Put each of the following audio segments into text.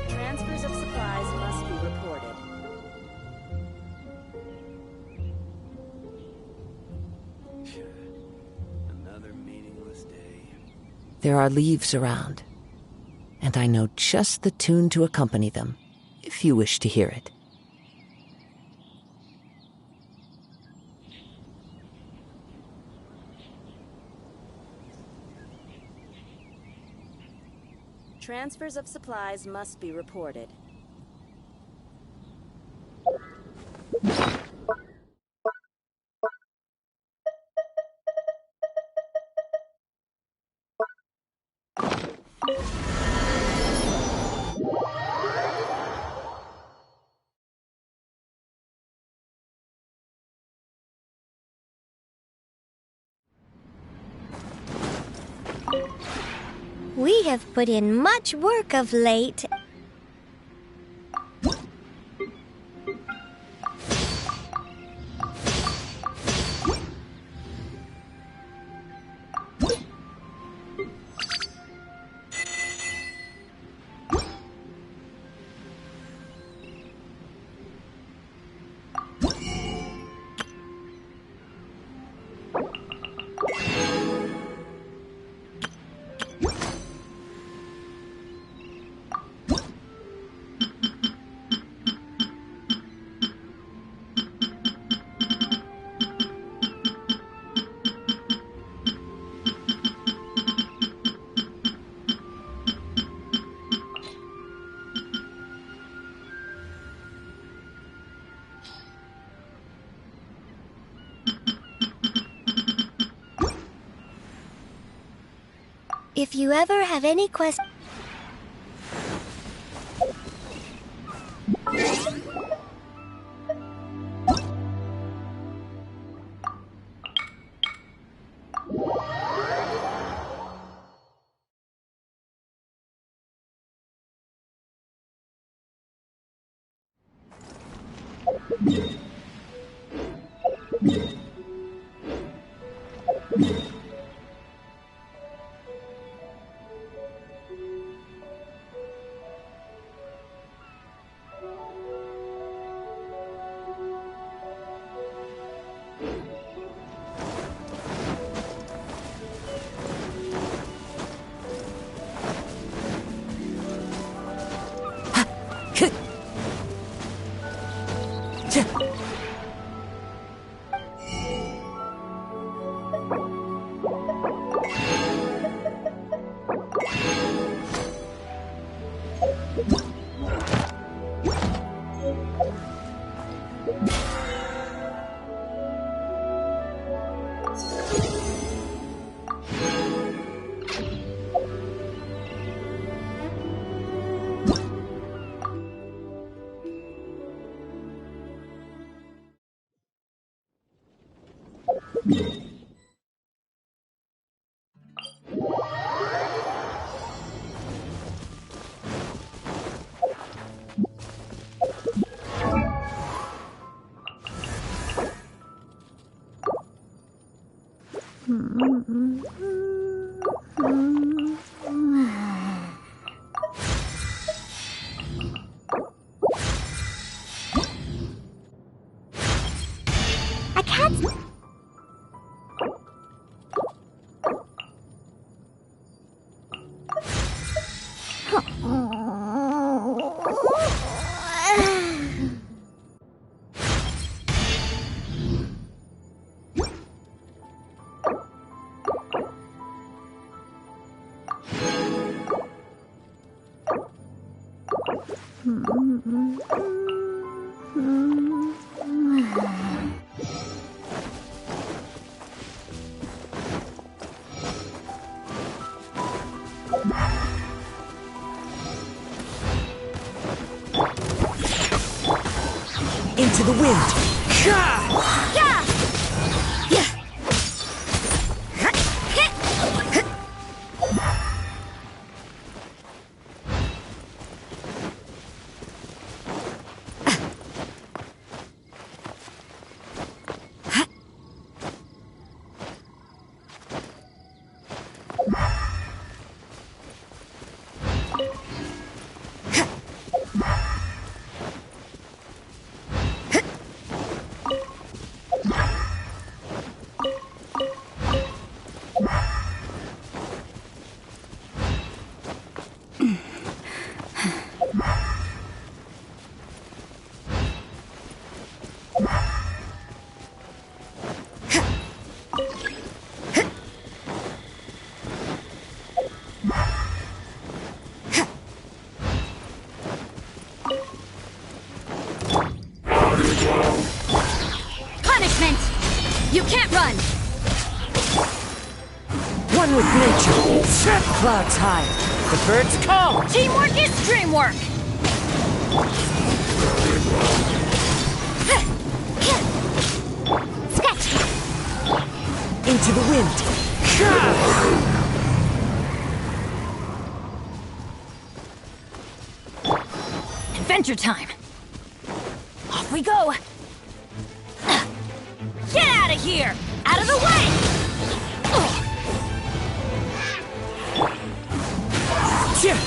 Transfers of supplies must be reported. Another meaningless day. There are leaves around, and I know just the tune to accompany them, if you wish to hear it. Transfers of supplies must be reported. We have put in much work of late. If you ever have any questions... I can't... Into the wind! One with nature. Clouds high. The birds call. Teamwork is dreamwork! Sketch! Into the wind. Adventure time! Off we go! Get out of here! Out of the way! Yeah!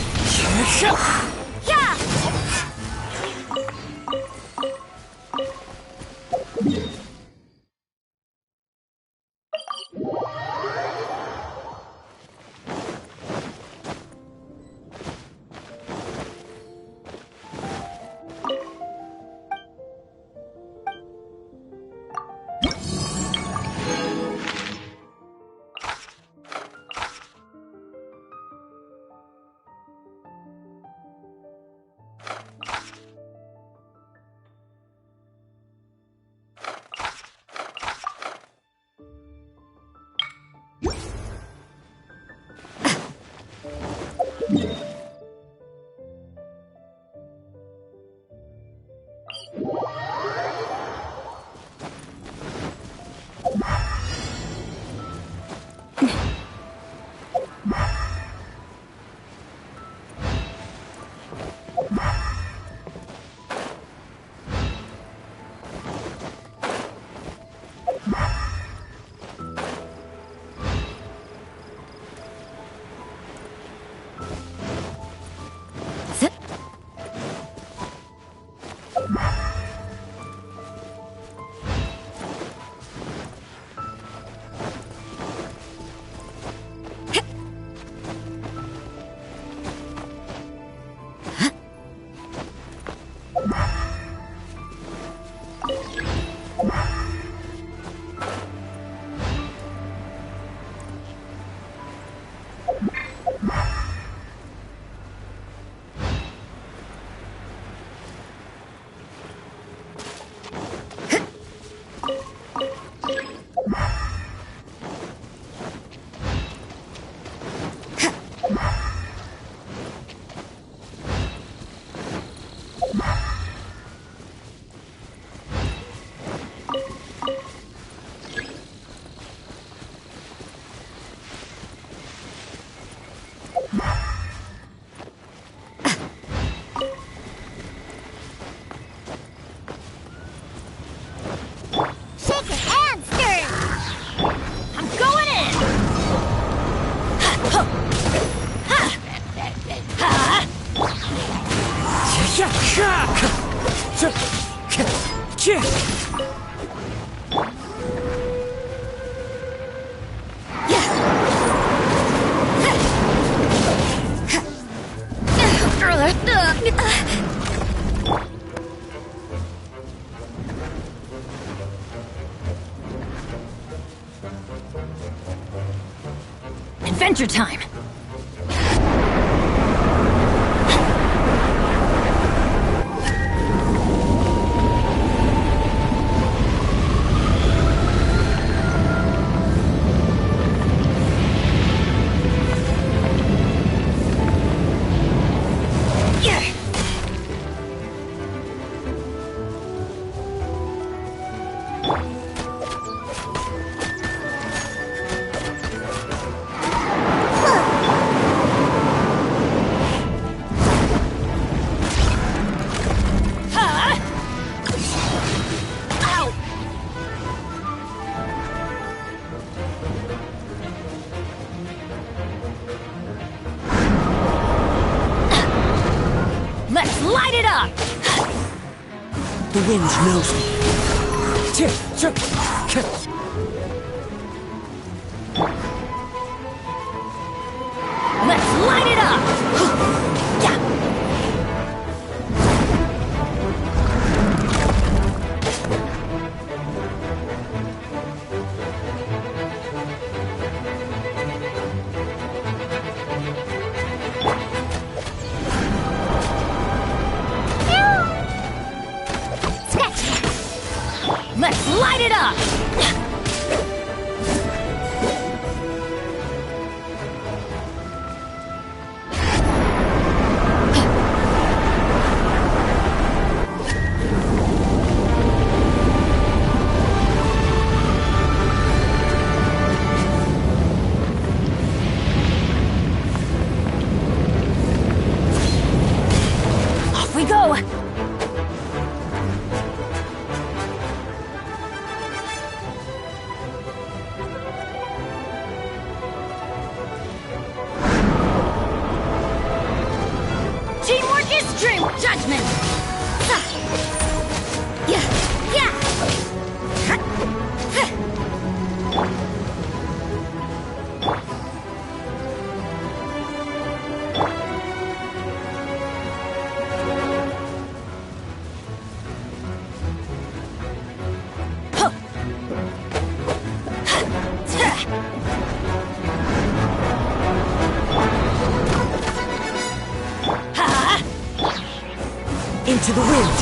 Adventure time! Let's light it up! The wind knows me. Let's light it up! Let's light it up! Judgment! Yeah! Yeah! Into the wind!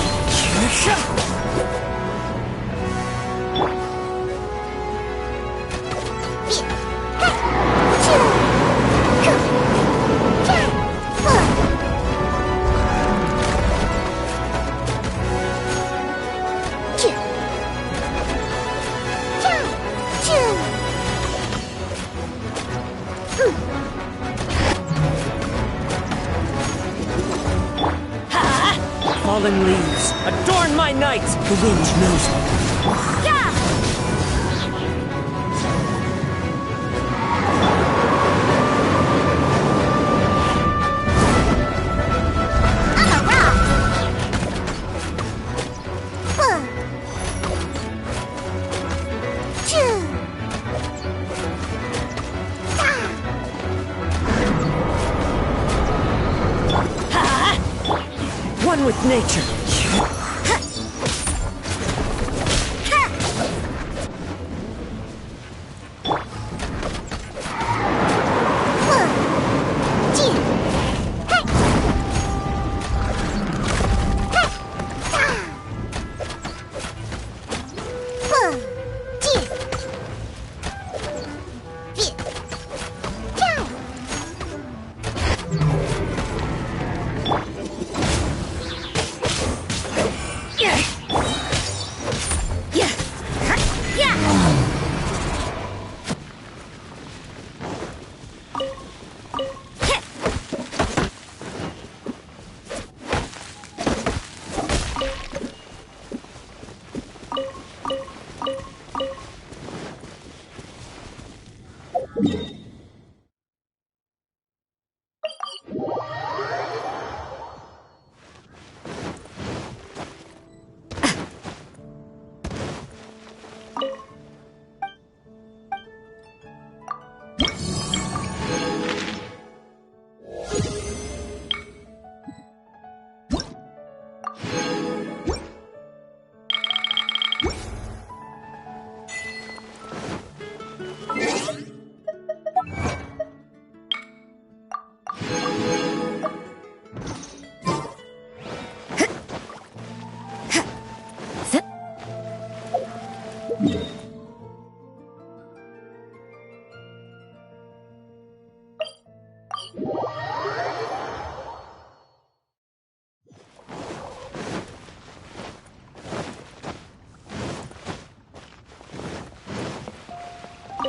Fallen leaves, adorn my night! The wind knows me. Yeah! I'm a rock! One with nature.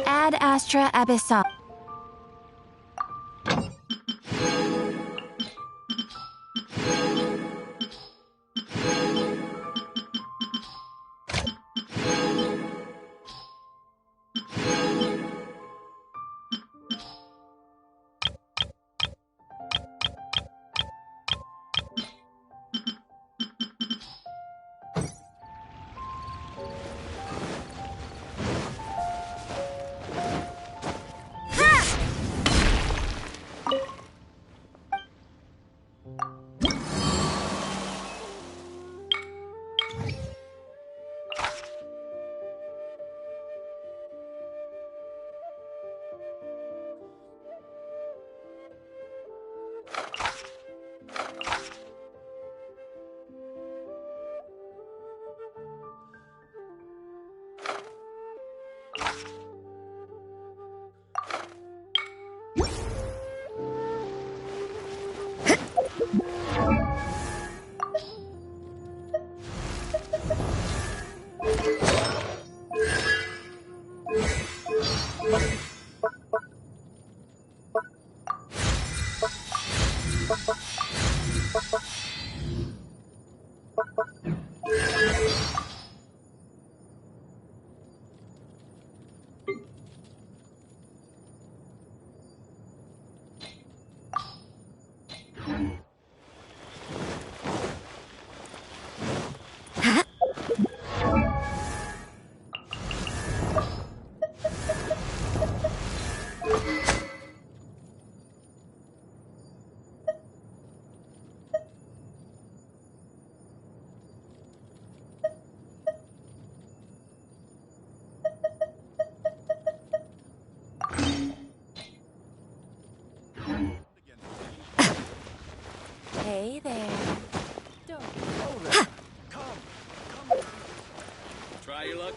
Ad Astra Abyssal.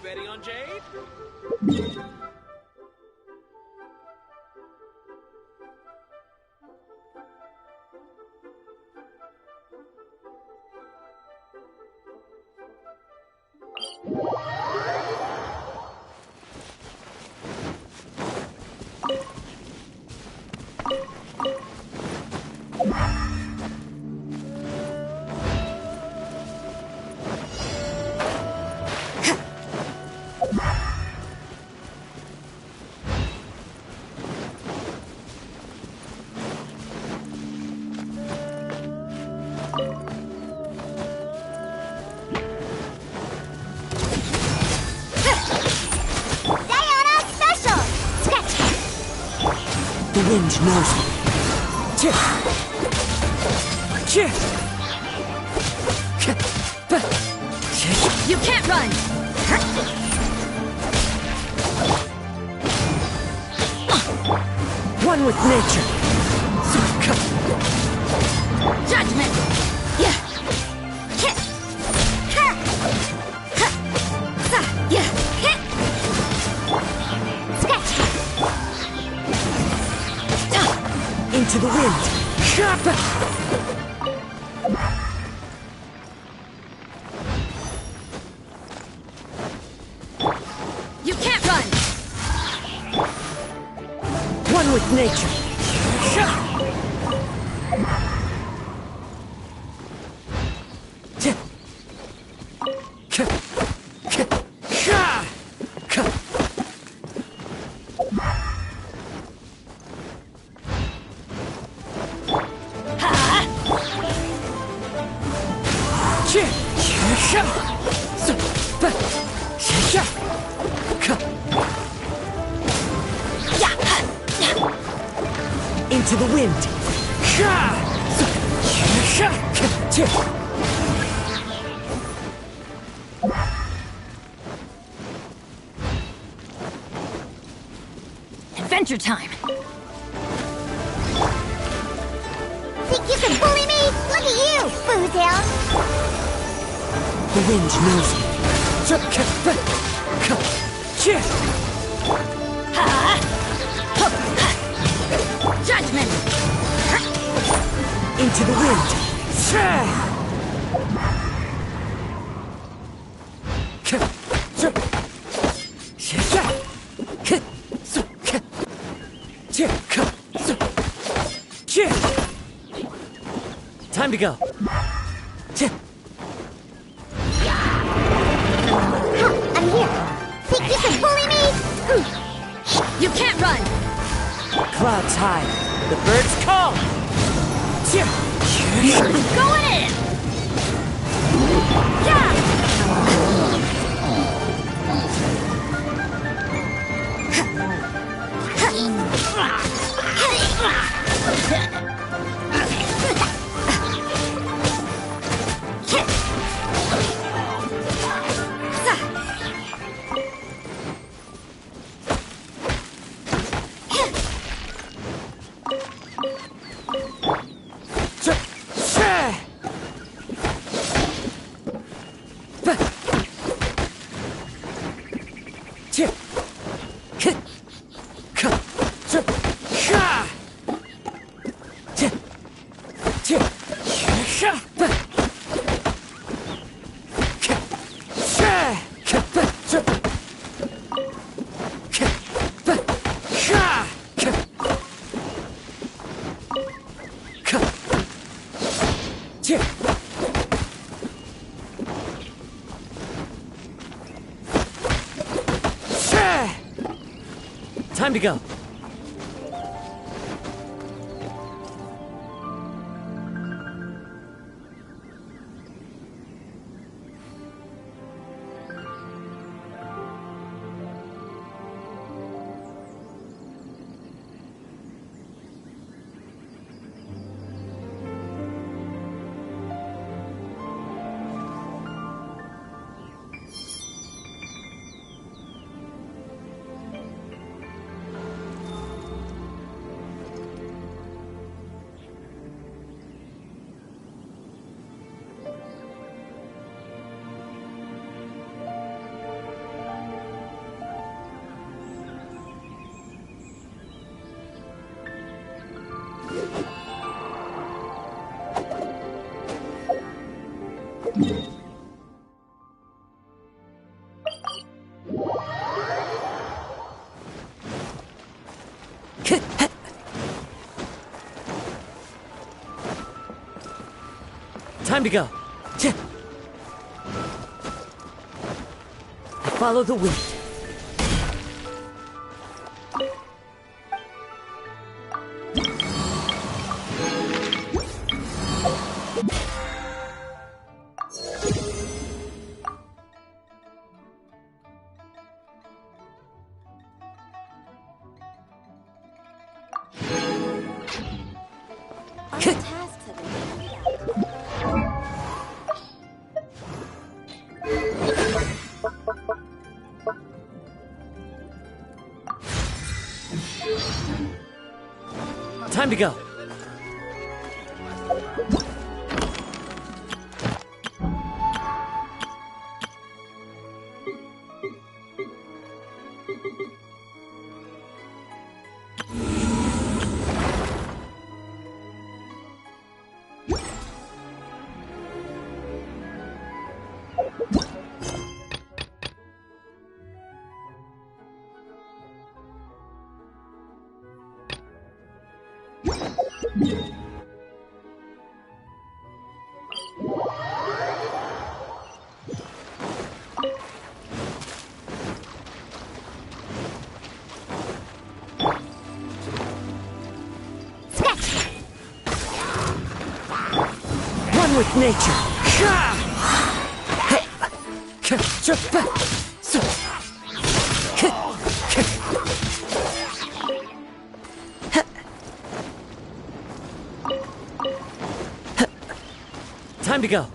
betting on Jade? The wind knows me. You can't run! One with nature. Judgment! Yeah! Hit! Ha! Ha! Sa! Yeah! Hit! Scratch! Into the wind. You can't run! One with nature. Into the wind. Adventure time! Think you can bully me? Look at you, Foozhound! The wind knows me. Judgment! Into the wind. Time to go. I'm here! Think you can bully me? You can't run! Clouds high. The birds call. Going in! Yeah! Time to go. Time to go. I follow the wind. Other tasks have been carried out. Time to go. One with nature. Time to go.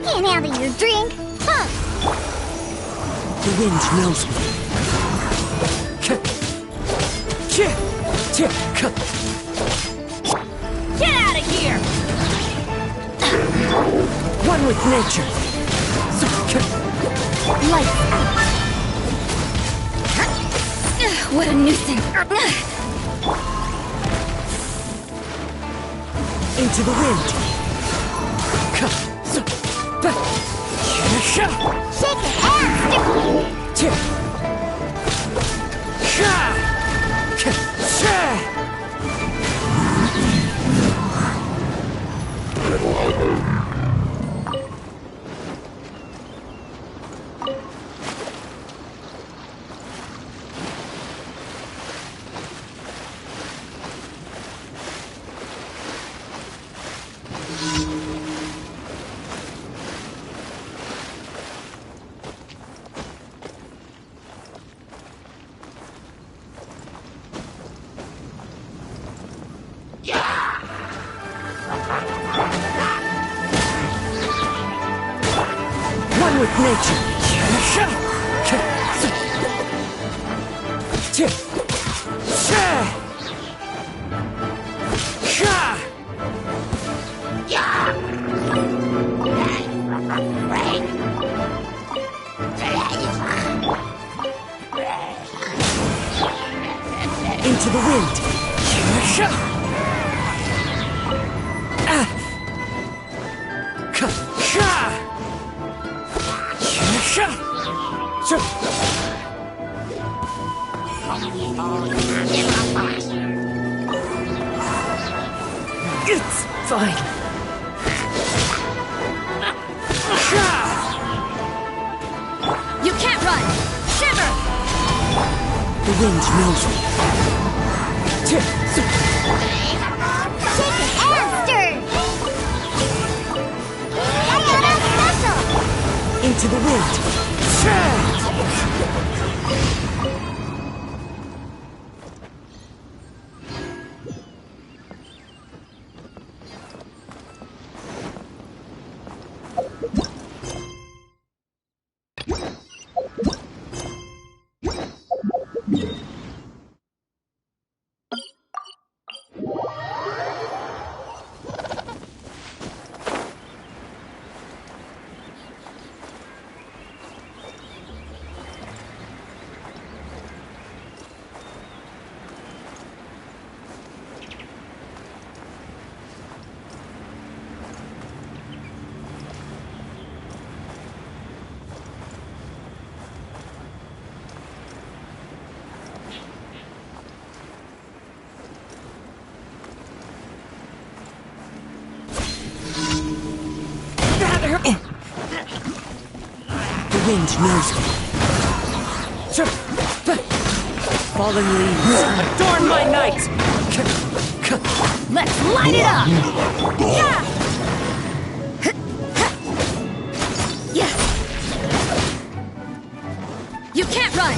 Can't handle your drink, huh? The wind knows me. Get out of here! One with nature. Lights out. What a nuisance. Into the wind. Shake your ass! One with nature. Into the wind. It's fine. You can't run! Shiver! The wind knows me. Shake your ass, stir! I got a special! Into the wind. wind knows me. Fallen leaves, adorn my night! Let's light it up! Yeah! You can't run!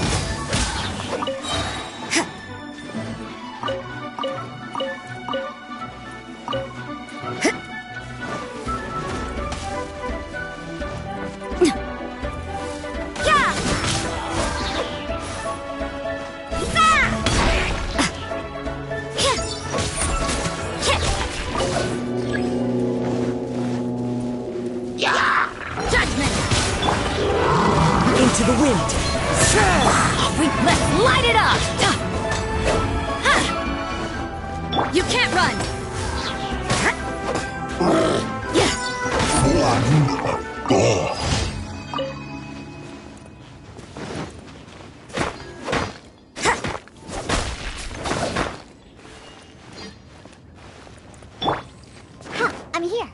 Into the wind! Let's light it up! You can't run! I'm here.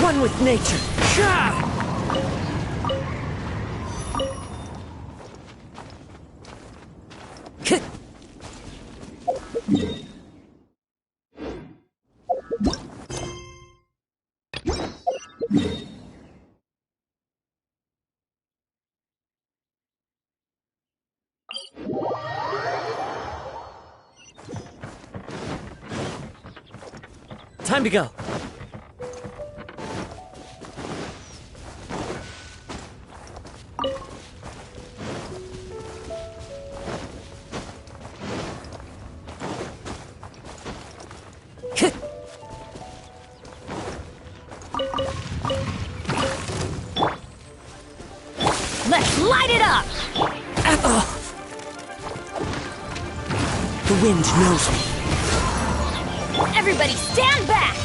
One with nature! Time to go. Let's light it up! The wind knows me. Everybody stand back!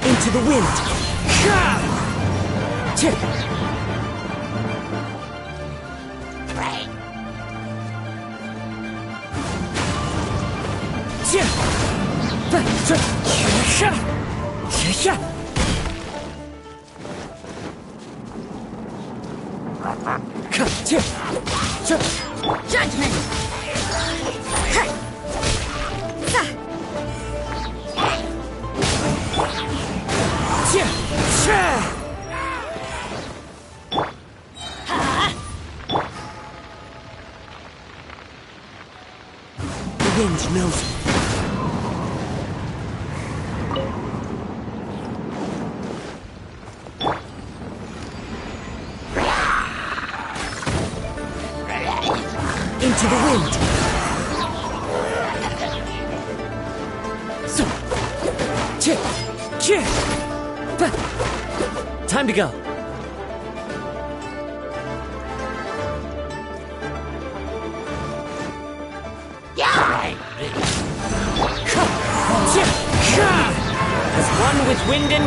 Into the wind! Judgment! The wind knows me. Into the wind! Time to go. As one with wind and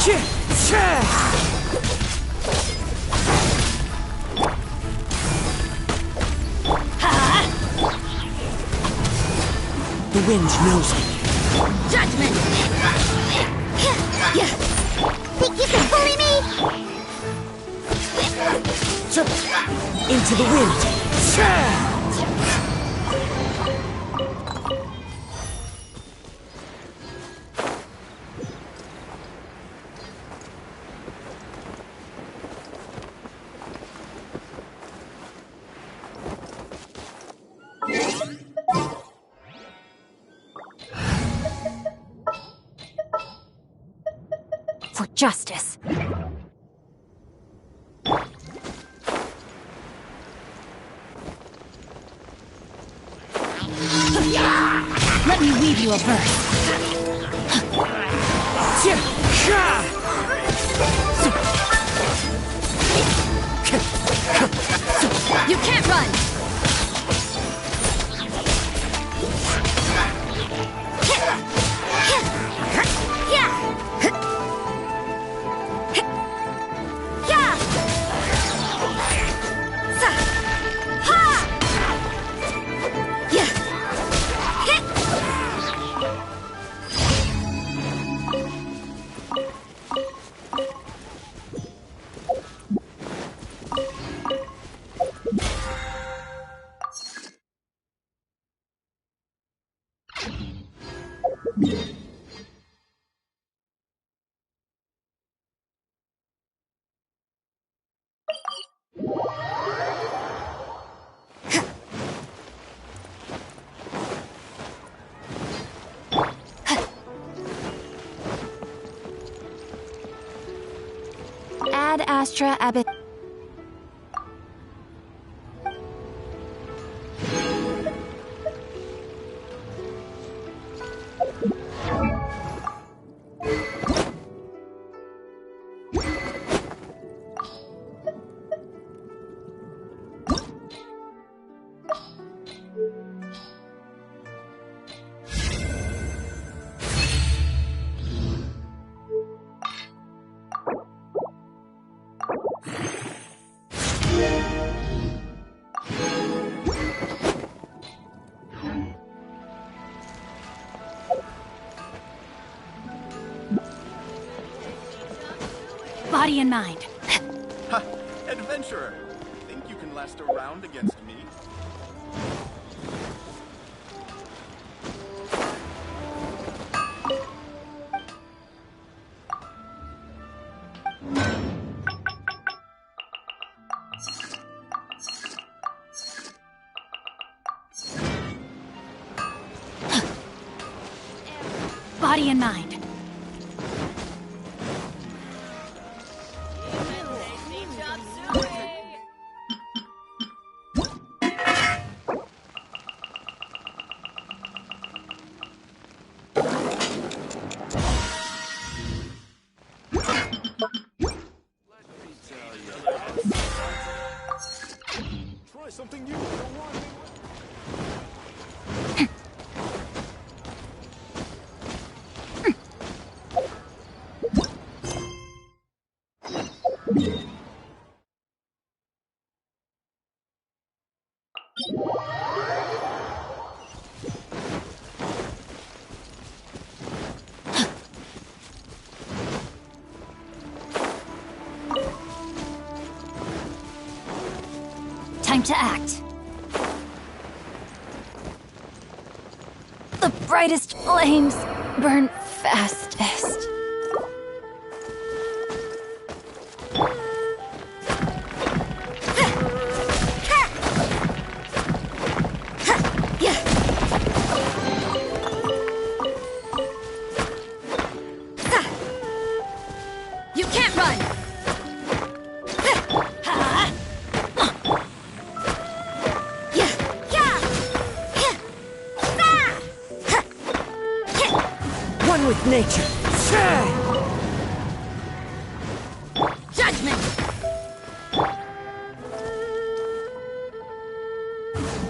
The wind knows me. Judgment! Think you can bully me? Into the wind. For justice. Let me weave you a verse. You can't run! Ad Astra Abbot. Body and mind. Ha! Adventurer! Think you can last a round against me? Body and mind. Try something new, don't want me. Time to act. The brightest flames burn fastest. You can't run! One with nature. Judgment!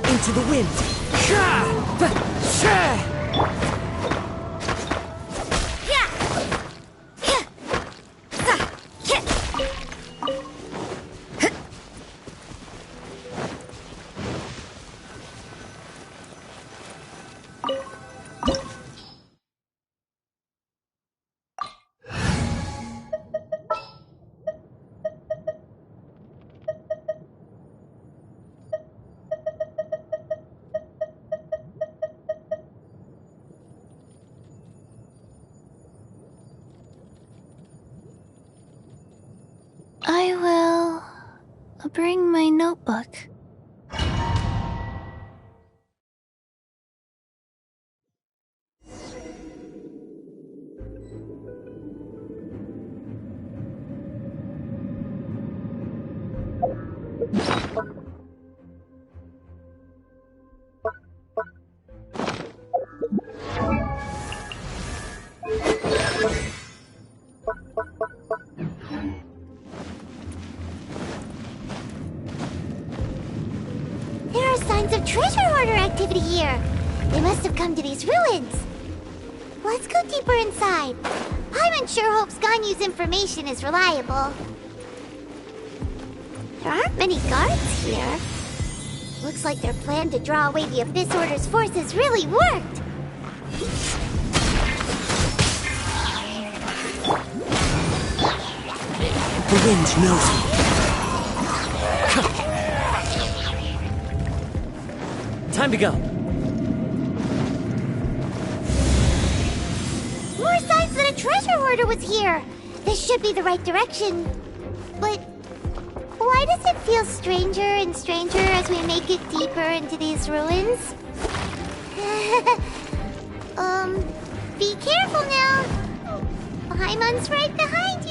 Into the wind. I will bring my notebook. There are signs of treasure hoarder activity here. They must have come to these ruins. Let's go deeper inside. Paimon sure hopes Ganyu's information is reliable. There aren't many guards here. Looks like their plan to draw away the Abyss Order's forces really worked. The wind knows me. Time to go. More signs that a treasure hoarder was here. This should be the right direction. But why does it feel stranger and stranger as we make it deeper into these ruins? Be careful now. Paimon's right behind you.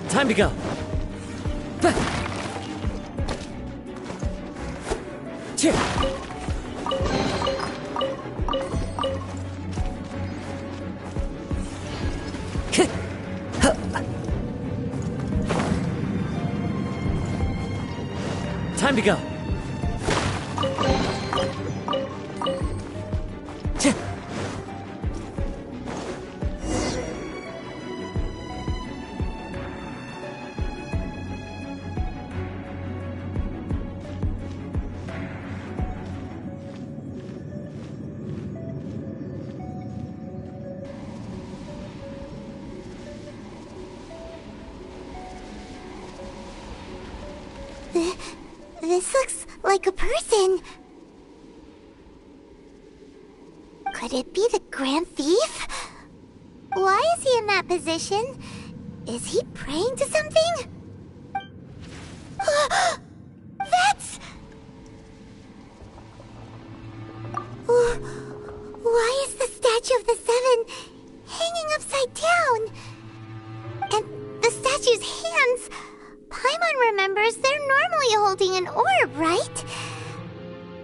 Time to go. Time to go. This looks like a person. Could it be the Grand Thief? Why is he in that position? Is he praying to something? That's... Why is the statue of the Seven hanging upside down? And the statue's hands... Paimon remembers they're normally holding an orb, right?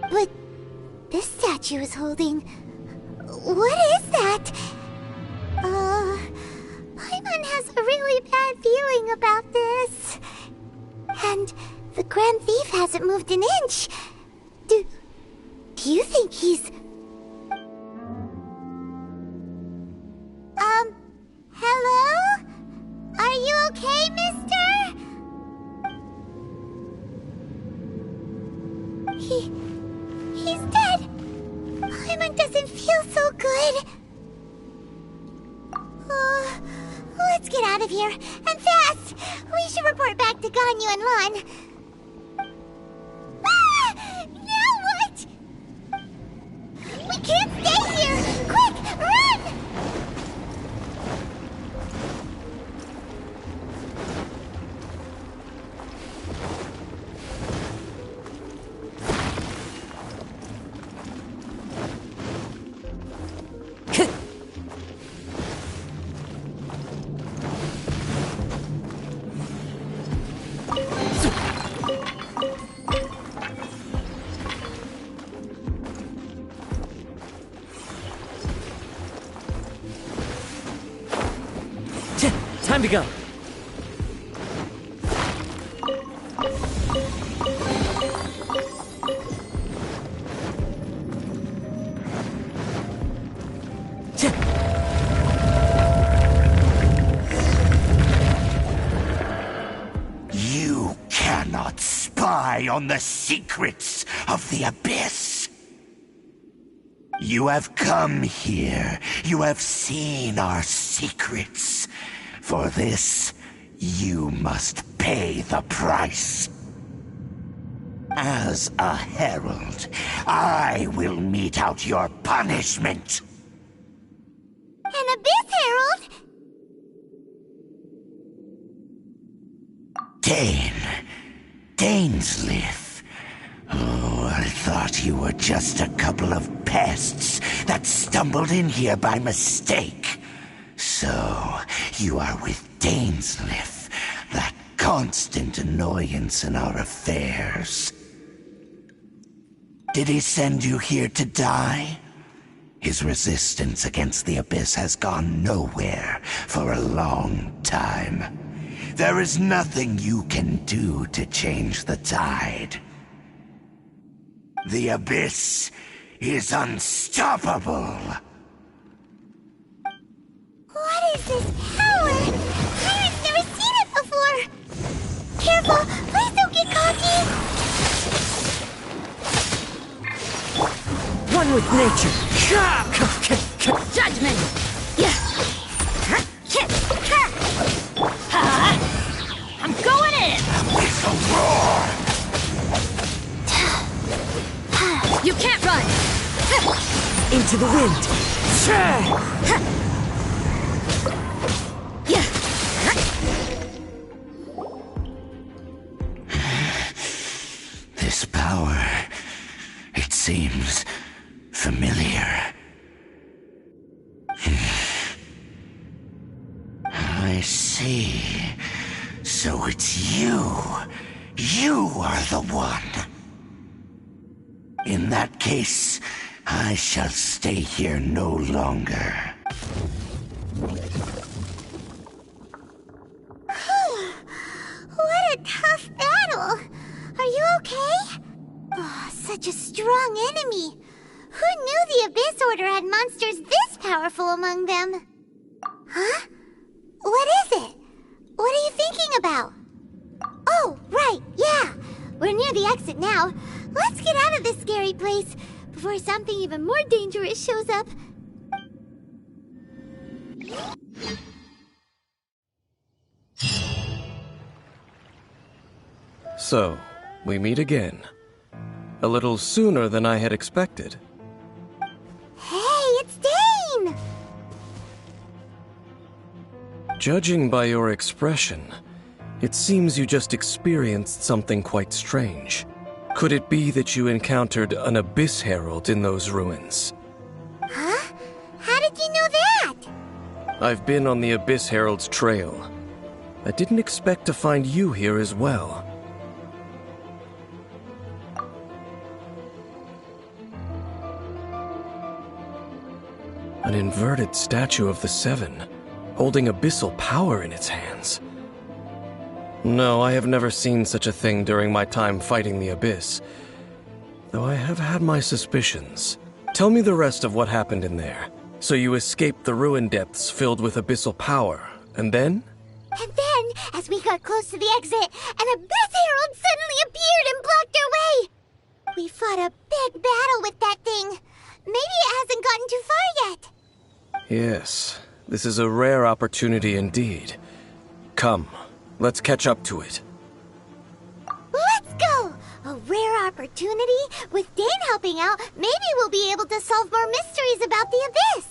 But this statue is holding... What is that? Paimon has a really bad feeling about this. And the Grand Thief hasn't moved an inch. Do you think he's... Hello? Are you okay, mister? He's dead. Paimon doesn't feel so good. Let's get out of here, and fast! We should report back to Ganyu and Lan. Ah! Now what? We can't stay here! Quick, run! Time to go. You cannot spy on the secrets of the Abyss. You have come here. You have seen our secrets. For this, you must pay the price. As a herald, I will mete out your punishment. An Abyss Herald? Dainsleif. Oh, I thought you were just a couple of pests that stumbled in here by mistake. So, you are with Dainsleif, that constant annoyance in our affairs. Did he send you here to die? His resistance against the Abyss has gone nowhere for a long time. There is nothing you can do to change the tide. The Abyss is unstoppable. What is this power? Pirate's never seen it before. Careful, please don't get cocky. One with nature. Judgment! I'm going in! With a roar! You can't run! Into the wind. This power, it seems familiar. I see. So it's you. You are the one. In that case, I shall stay here no longer. What a tough battle. Are you okay? Oh, such a strong enemy. Who knew the Abyss Order had monsters this powerful among them? Huh? What is it? What are you thinking about? Oh, right, yeah. We're near the exit now. Let's get out of this scary place before something even more dangerous shows up. So, we meet again. A little sooner than I had expected. Hey, it's Dane! Judging by your expression, it seems you just experienced something quite strange. Could it be that you encountered an Abyss Herald in those ruins? Huh? How did you know that? I've been on the Abyss Herald's trail. I didn't expect to find you here as well. An inverted statue of the Seven, holding abyssal power in its hands. No, I have never seen such a thing during my time fighting the Abyss, though I have had my suspicions. Tell me the rest of what happened in there. So you escaped the ruin depths filled with abyssal power, and then? And then, as we got close to the exit, an Abyss Herald suddenly appeared and blocked our way! We fought a big battle with that thing. Maybe it hasn't gotten too far yet. Yes, this is a rare opportunity indeed. Come, let's catch up to it. Let's go! A rare opportunity? With Dane helping out, maybe we'll be able to solve more mysteries about the Abyss!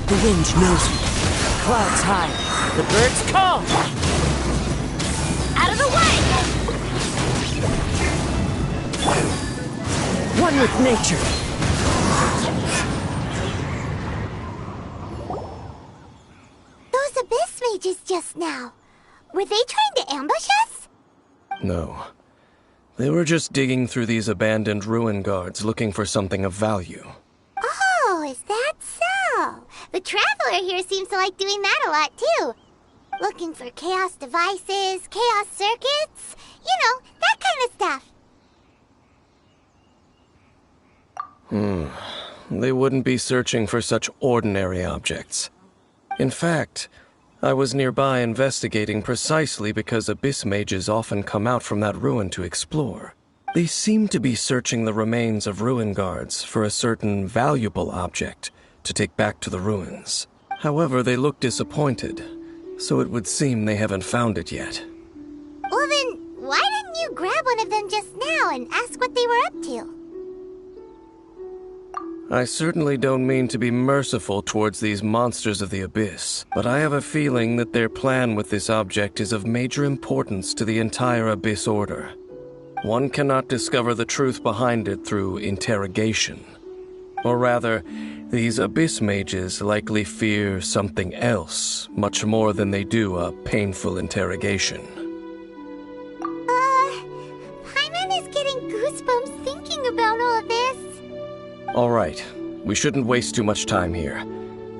The wind knows me. Clouds high. The birds call. Out of the way! One with nature. Those abyss mages just now. Were they trying to ambush us? No. They were just digging through these abandoned ruin guards looking for something of value. Oh, is that so? The Traveler here seems to like doing that a lot, too. Looking for chaos devices, chaos circuits, you know, that kind of stuff. They wouldn't be searching for such ordinary objects. In fact, I was nearby investigating precisely because abyss mages often come out from that ruin to explore. They seem to be searching the remains of ruin guards for a certain valuable object to take back to the ruins. However, they look disappointed, so it would seem they haven't found it yet. Well then, why didn't you grab one of them just now and ask what they were up to? I certainly don't mean to be merciful towards these monsters of the abyss, but I have a feeling that their plan with this object is of major importance to the entire Abyss Order. One cannot discover the truth behind it through interrogation. Or rather, these abyss mages likely fear something else, much more than they do a painful interrogation. Paimon is getting goosebumps thinking about all of this. All right, we shouldn't waste too much time here.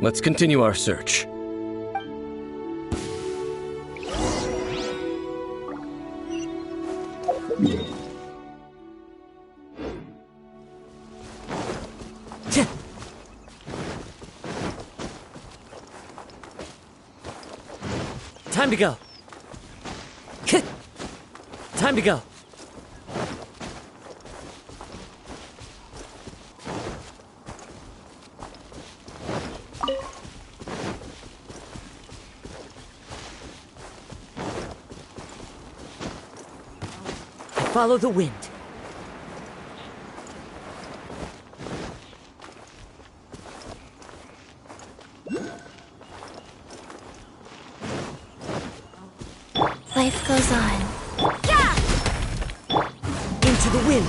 Let's continue our search. Time to go. Time to go. Follow the wind. Life goes on. Into the wind.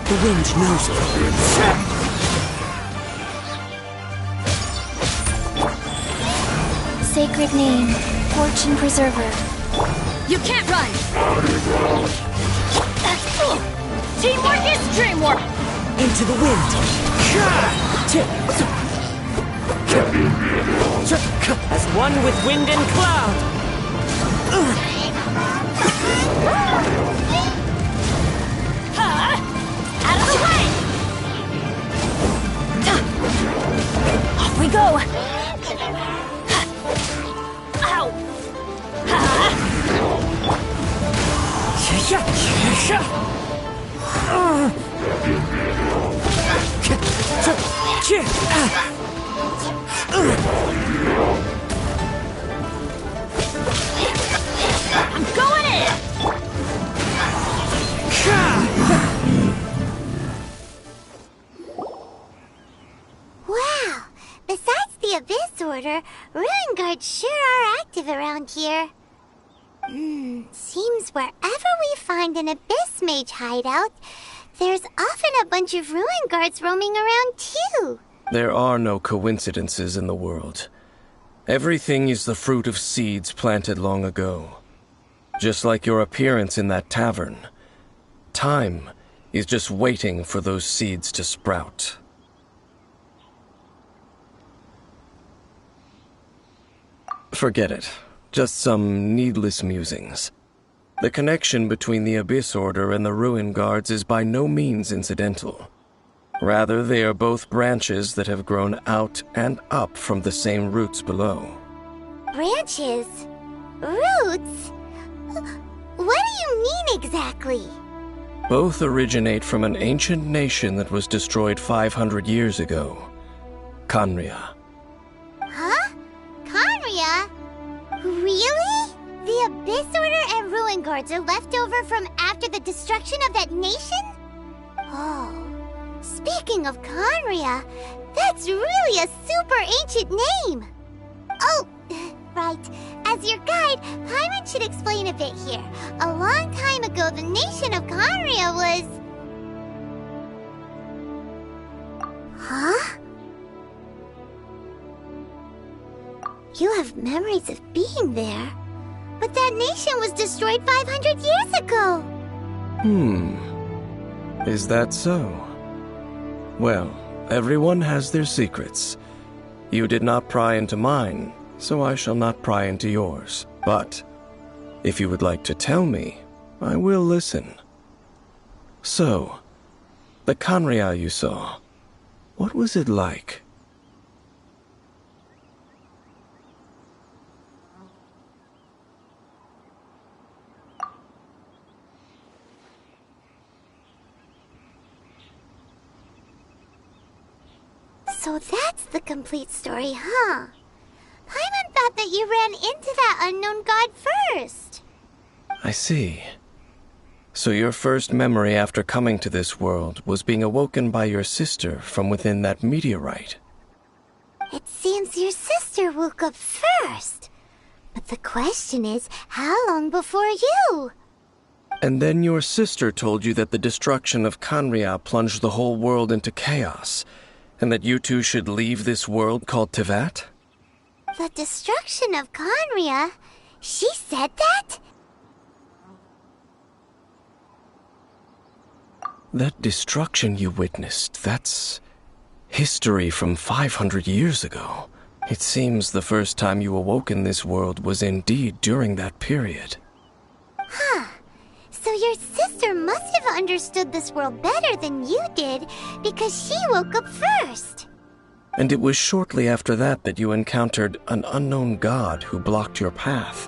The wind knows it. Sacred name, Fortune Preserver. You can't run! Teamwork is dreamwork! Into the wind. As one with wind and cloud. Out of the way! Off we go! Ow! I'm going in! Wow! Besides the Abyss Order, Ruin Guards sure are active around here. Seems wherever we find an Abyss Mage hideout, there's often a bunch of Ruin Guards roaming around too. There are no coincidences in the world. Everything is the fruit of seeds planted long ago. Just like your appearance in that tavern. Time is just waiting for those seeds to sprout. Forget it. Just some needless musings. The connection between the Abyss Order and the Ruin Guards is by no means incidental. Rather, they are both branches that have grown out and up from the same roots below. Branches? Roots? What do you mean exactly? Both originate from an ancient nation that was destroyed 500 years ago. Khaenri'ah. Huh? Khaenri'ah? Really? The Abyss Order and Ruin Guards are left over from after the destruction of that nation? Oh, speaking of Khaenri'ah, that's really a super ancient name. Oh, right. As your guide, Paimon should explain a bit here. A long time ago, the nation of Khaenri'ah was... Huh? You have memories of being there. But that nation was destroyed 500 years ago. Is that so? Well, everyone has their secrets. You did not pry into mine, so I shall not pry into yours. But if you would like to tell me, I will listen. So, the Khaenri'ah you saw, what was it like? So that's the complete story, huh? Paimon thought that you ran into that unknown god first. I see. So your first memory after coming to this world was being awoken by your sister from within that meteorite. It seems your sister woke up first. But the question is, how long before you? And then your sister told you that the destruction of Khaenri'ah plunged the whole world into chaos, and that you two should leave this world called Teyvat? The destruction of Khaenri'ah? She said that? That destruction you witnessed, that's history from 500 years ago. It seems the first time you awoke in this world was indeed during that period. Huh. So your sister must have understood this world better than you did, because she woke up first. And it was shortly after that that you encountered an unknown god who blocked your path,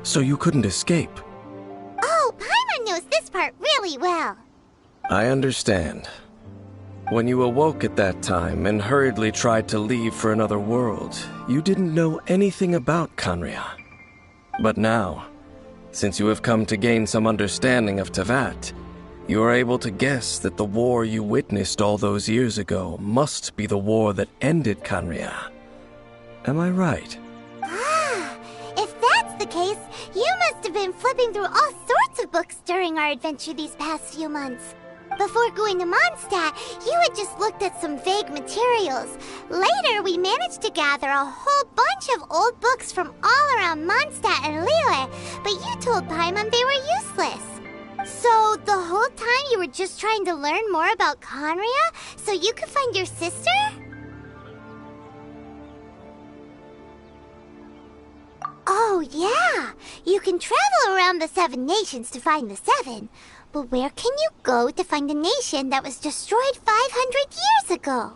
so you couldn't escape. Oh, Paimon knows this part really well. I understand. When you awoke at that time and hurriedly tried to leave for another world, you didn't know anything about Khaenri'ah. But now, since you have come to gain some understanding of Teyvat, you are able to guess that the war you witnessed all those years ago must be the war that ended Khaenri'ah. Am I right? Ah, if that's the case, you must have been flipping through all sorts of books during our adventure these past few months. Before going to Mondstadt, you had just looked at some vague materials. Later, we managed to gather a whole bunch of old books from all around Mondstadt and Liyue, but you told Paimon they were useless. So, the whole time you were just trying to learn more about Khaenri'ah so you could find your sister? Oh, yeah! You can travel around the 7 nations to find the 7. But where can you go to find a nation that was destroyed 500 years ago?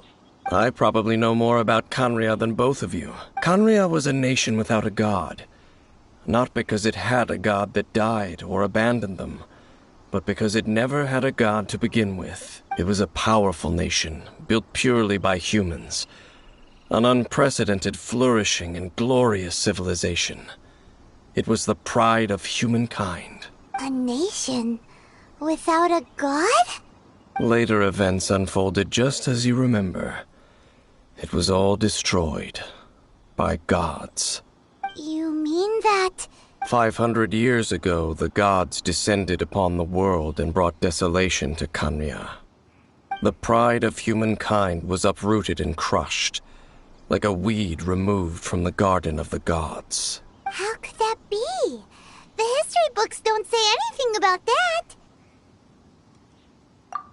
I probably know more about Khaenri'ah than both of you. Khaenri'ah was a nation without a god. Not because it had a god that died or abandoned them, but because it never had a god to begin with. It was a powerful nation, built purely by humans. An unprecedented, flourishing, and glorious civilization. It was the pride of humankind. A nation without a god? Later events unfolded just as you remember. It was all destroyed by gods. You mean that... 500 years ago, the gods descended upon the world and brought desolation to Khaenri'ah. The pride of humankind was uprooted and crushed, like a weed removed from the garden of the gods. How could that be? The history books don't say anything about that.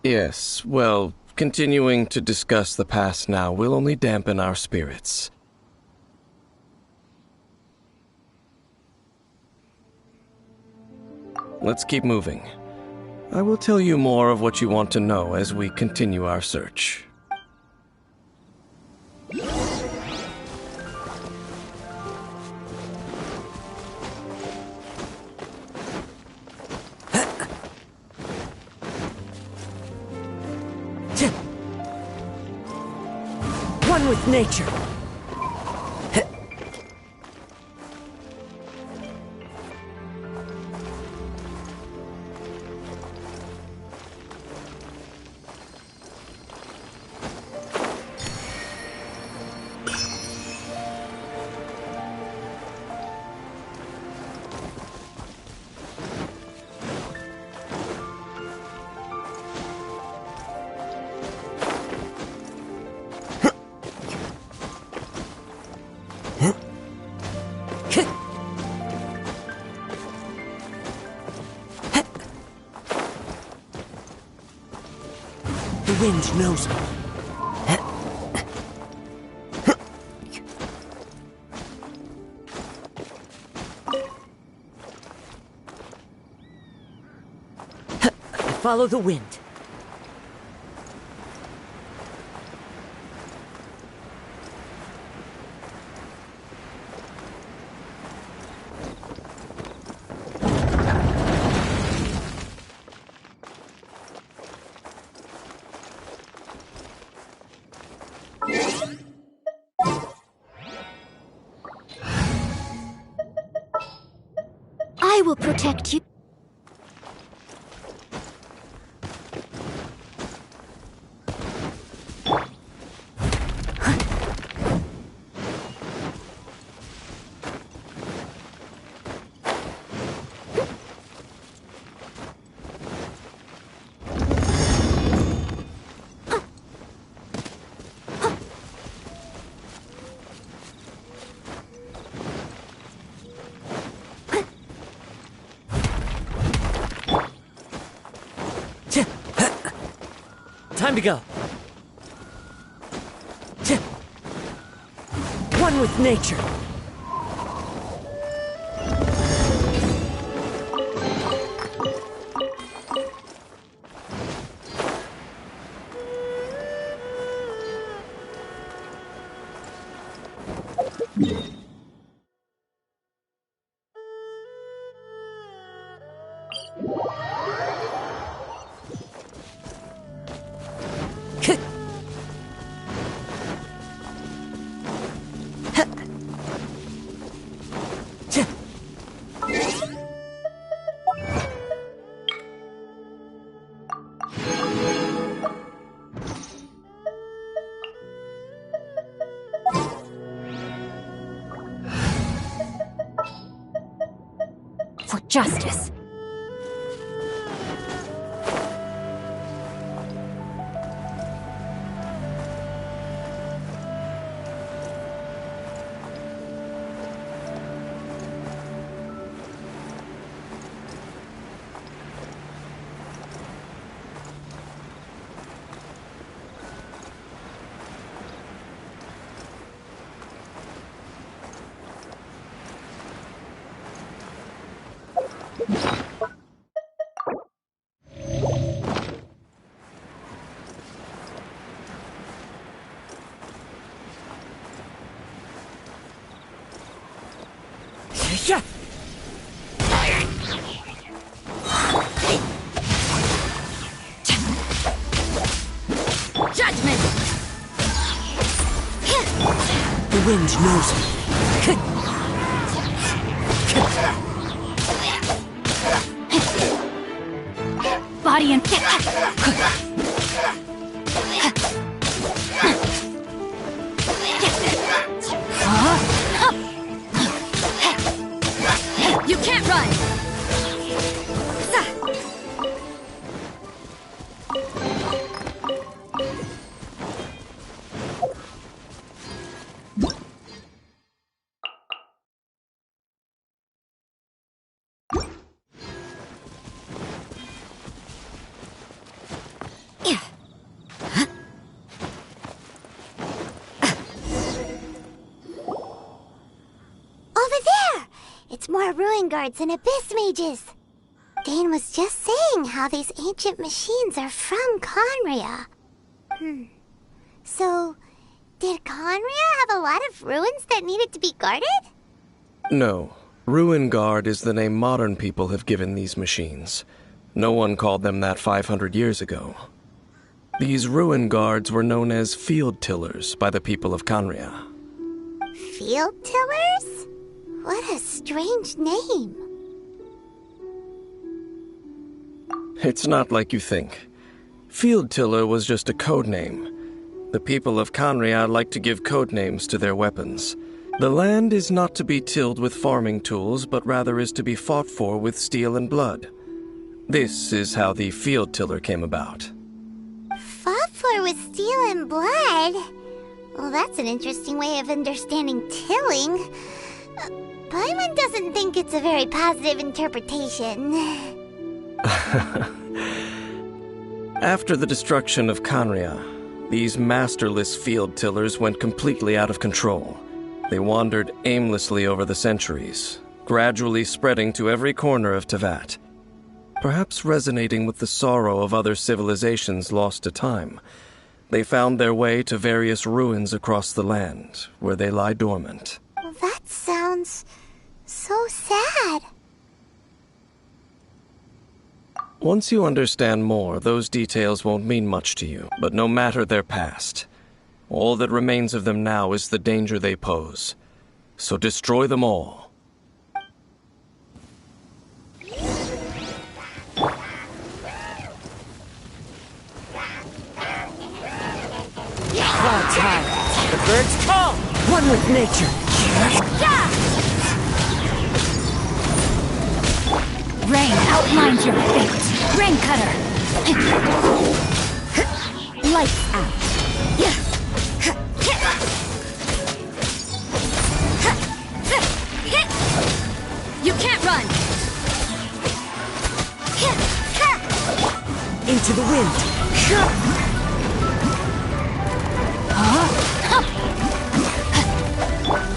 Yes, well, continuing to discuss the past now will only dampen our spirits. Let's keep moving. I will tell you more of what you want to know as we continue our search. One with nature. The wind knows me. I follow the wind. I will protect you. Time to go. One with nature. For justice. Yeah. Judgment! The wind knows me. Body and... You can't run! Over there! It's more ruin guards and abyss mages. Dane was just saying how these ancient machines are from Conria. So, did Conria have a lot of ruins that needed to be guarded? No. Ruin Guard is the name modern people have given these machines. No one called them that 500 years ago. These ruin guards were known as field tillers by the people of Canria. Field tillers? What a strange name. It's not like you think. Field tiller was just a code name. The people of Canria like to give code names to their weapons. The land is not to be tilled with farming tools, but rather is to be fought for with steel and blood. This is how the field tiller came about. Fought for with steel and blood? Well, that's an interesting way of understanding tilling. Paimon doesn't think it's a very positive interpretation. After the destruction of Canria, these masterless field tillers went completely out of control. They wandered aimlessly over the centuries, gradually spreading to every corner of Teyvat. Perhaps resonating with the sorrow of other civilizations lost to time, they found their way to various ruins across the land, where they lie dormant. That sounds so sad. Once you understand more, those details won't mean much to you, but no matter their past, all that remains of them now is the danger they pose. So destroy them all. Clouds high, the birds call, one with nature. Rain outlines your fate. Rain cutter. Lights out. You can't run. Into the wind.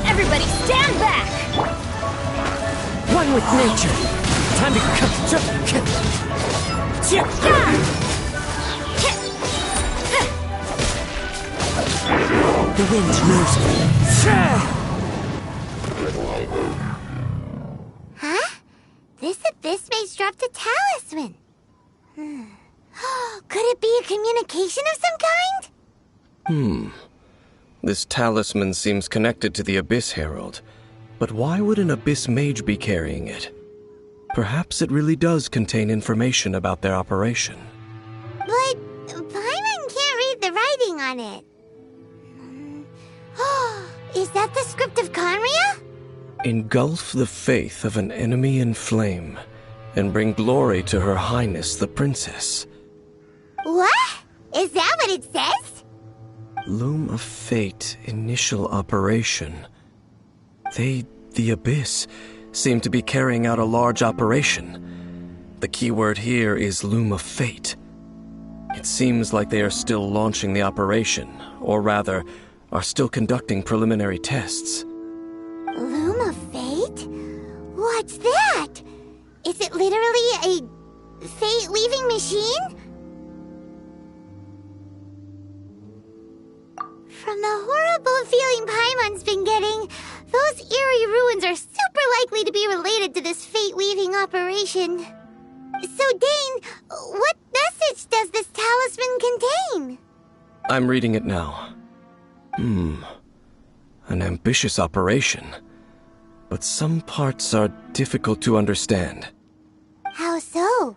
Everybody stand back. One with nature. Time to cut. The wind knows me. Huh? This abyss maze dropped a talisman. Could it be a communication of some kind? This talisman seems connected to the Abyss Herald. But why would an Abyss Mage be carrying it? Perhaps it really does contain information about their operation. But Paimon can't read the writing on it. Is that the script of Canria? Engulf the faith of an enemy in flame, and bring glory to Her Highness the Princess. What? Is that what it says? Loom of Fate, initial operation. The Abyss, seem to be carrying out a large operation. The keyword here is Loom of Fate. It seems like they are still launching the operation, or rather, are still conducting preliminary tests. Loom of Fate? What's that? Is it literally a fate-leaving machine? From the horrible feeling Paimon's been getting, those eerie ruins are super likely to be related to this fate-weaving operation. So, Dane, what message does this talisman contain? I'm reading it now. An ambitious operation. But some parts are difficult to understand. How so?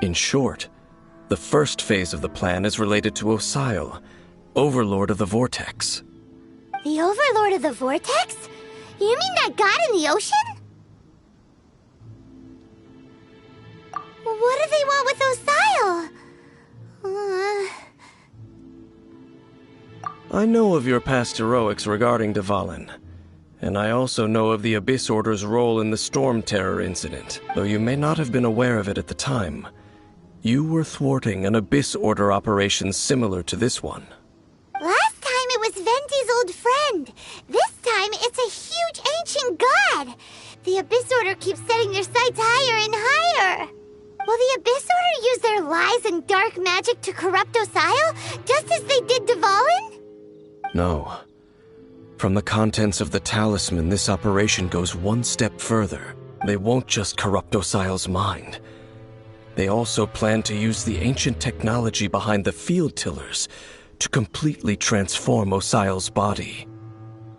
In short, the first phase of the plan is related to Osile, Overlord of the Vortex. The Overlord of the Vortex? You mean that god in the ocean? What do they want with Osile? I know of your past heroics regarding Dvalin, and I also know of the Abyss Order's role in the Storm Terror incident. Though you may not have been aware of it at the time, you were thwarting an Abyss Order operation similar to this one. Last time it was Venti's old friend. This time it's a huge ancient god. The Abyss Order keeps setting their sights higher and higher. Will the Abyss Order use their lies and dark magic to corrupt Osile, just as they did Dvalin? No. From the contents of the talisman, this operation goes one step further. They won't just corrupt Osile's mind. They also plan to use the ancient technology behind the field tillers to completely transform Osial's body.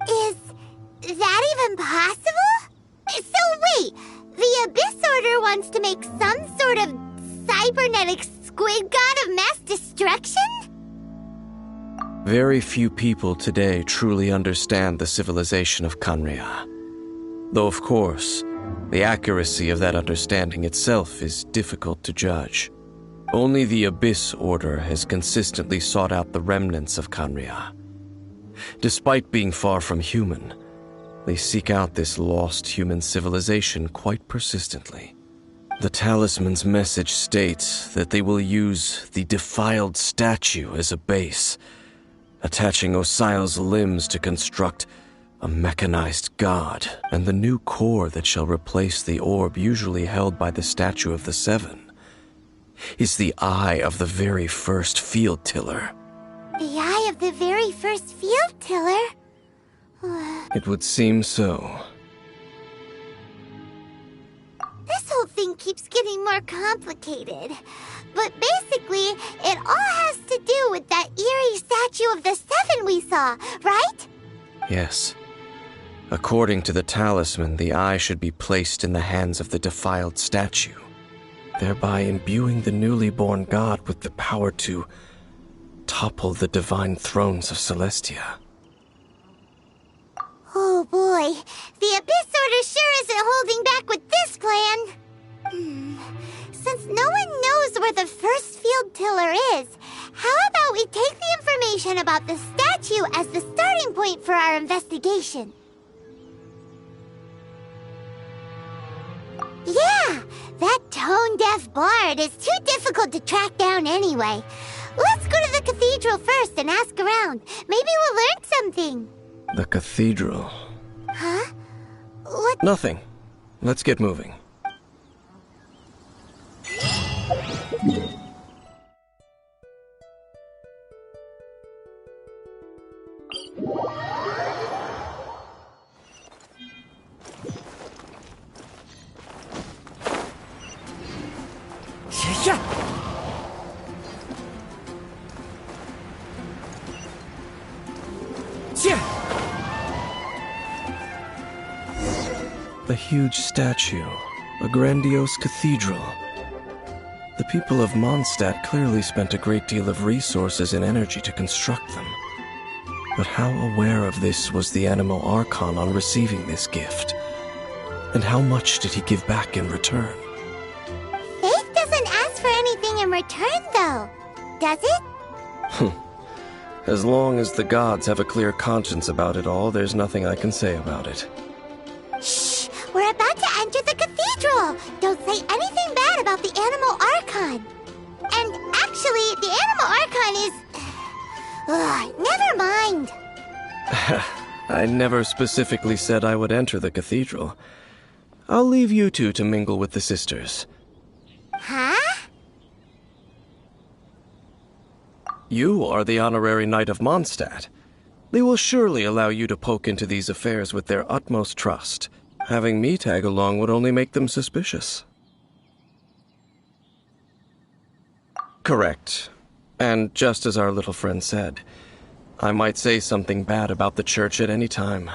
Is that even possible? So wait, the Abyss Order wants to make some sort of cybernetic squid god of mass destruction? Very few people today truly understand the civilization of Khaenri'ah. Though, of course, the accuracy of that understanding itself is difficult to judge. Only the Abyss Order has consistently sought out the remnants of Khaenri'ah. Despite being far from human, they seek out this lost human civilization quite persistently. The talisman's message states that they will use the defiled statue as a base, attaching Osial's limbs to construct a mechanized god, and the new core that shall replace the orb usually held by the Statue of the Seven is the eye of the very first field tiller. The eye of the very first field tiller? It would seem so. This whole thing keeps getting more complicated. But basically, it all has to do with that eerie Statue of the Seven we saw, right? Yes. According to the talisman, the eye should be placed in the hands of the defiled statue, thereby imbuing the newly born god with the power to topple the divine thrones of Celestia. Oh boy, the Abyss Order sure isn't holding back with this plan. Since no one knows where the first field tiller is, how about we take the information about the statue as the starting point for our investigation? Yeah, that tone-deaf bard is too difficult to track down anyway. Let's go to the cathedral first and ask around. Maybe we'll learn something. The cathedral? Huh? What? Nothing. Let's get moving. A huge statue, a grandiose cathedral. The people of Mondstadt clearly spent a great deal of resources and energy to construct them. But how aware of this was the Animal Archon on receiving this gift? And how much did he give back in return? Faith doesn't ask for anything in return, though, does it? As long as the gods have a clear conscience about it all, there's nothing I can say about it. Shh! We're about to enter the cathedral! Don't say anything bad about the Animal Archon! And actually, the Animal Archon is... never mind! I never specifically said I would enter the cathedral. I'll leave you two to mingle with the sisters. Huh? You are the honorary knight of Mondstadt. They will surely allow you to poke into these affairs with their utmost trust. Having me tag along would only make them suspicious. Correct. And just as our little friend said, I might say something bad about the church at any time.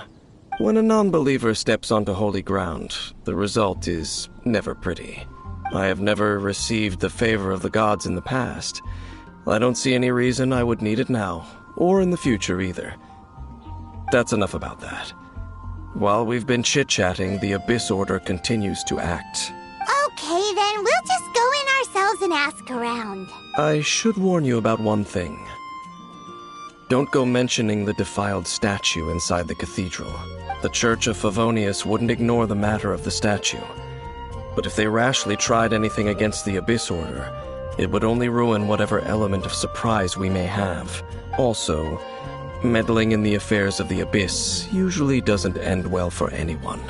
When a non-believer steps onto holy ground, the result is never pretty. I have never received the favor of the gods in the past. I don't see any reason I would need it now, or in the future either. That's enough about that. While we've been chit-chatting, the Abyss Order continues to act. Okay, then we'll just go in ourselves and ask around. I should warn you about one thing. Don't go mentioning the defiled statue inside the cathedral. The Church of Favonius wouldn't ignore the matter of the statue. But if they rashly tried anything against the Abyss Order, it would only ruin whatever element of surprise we may have. Also, meddling in the affairs of the Abyss usually doesn't end well for anyone.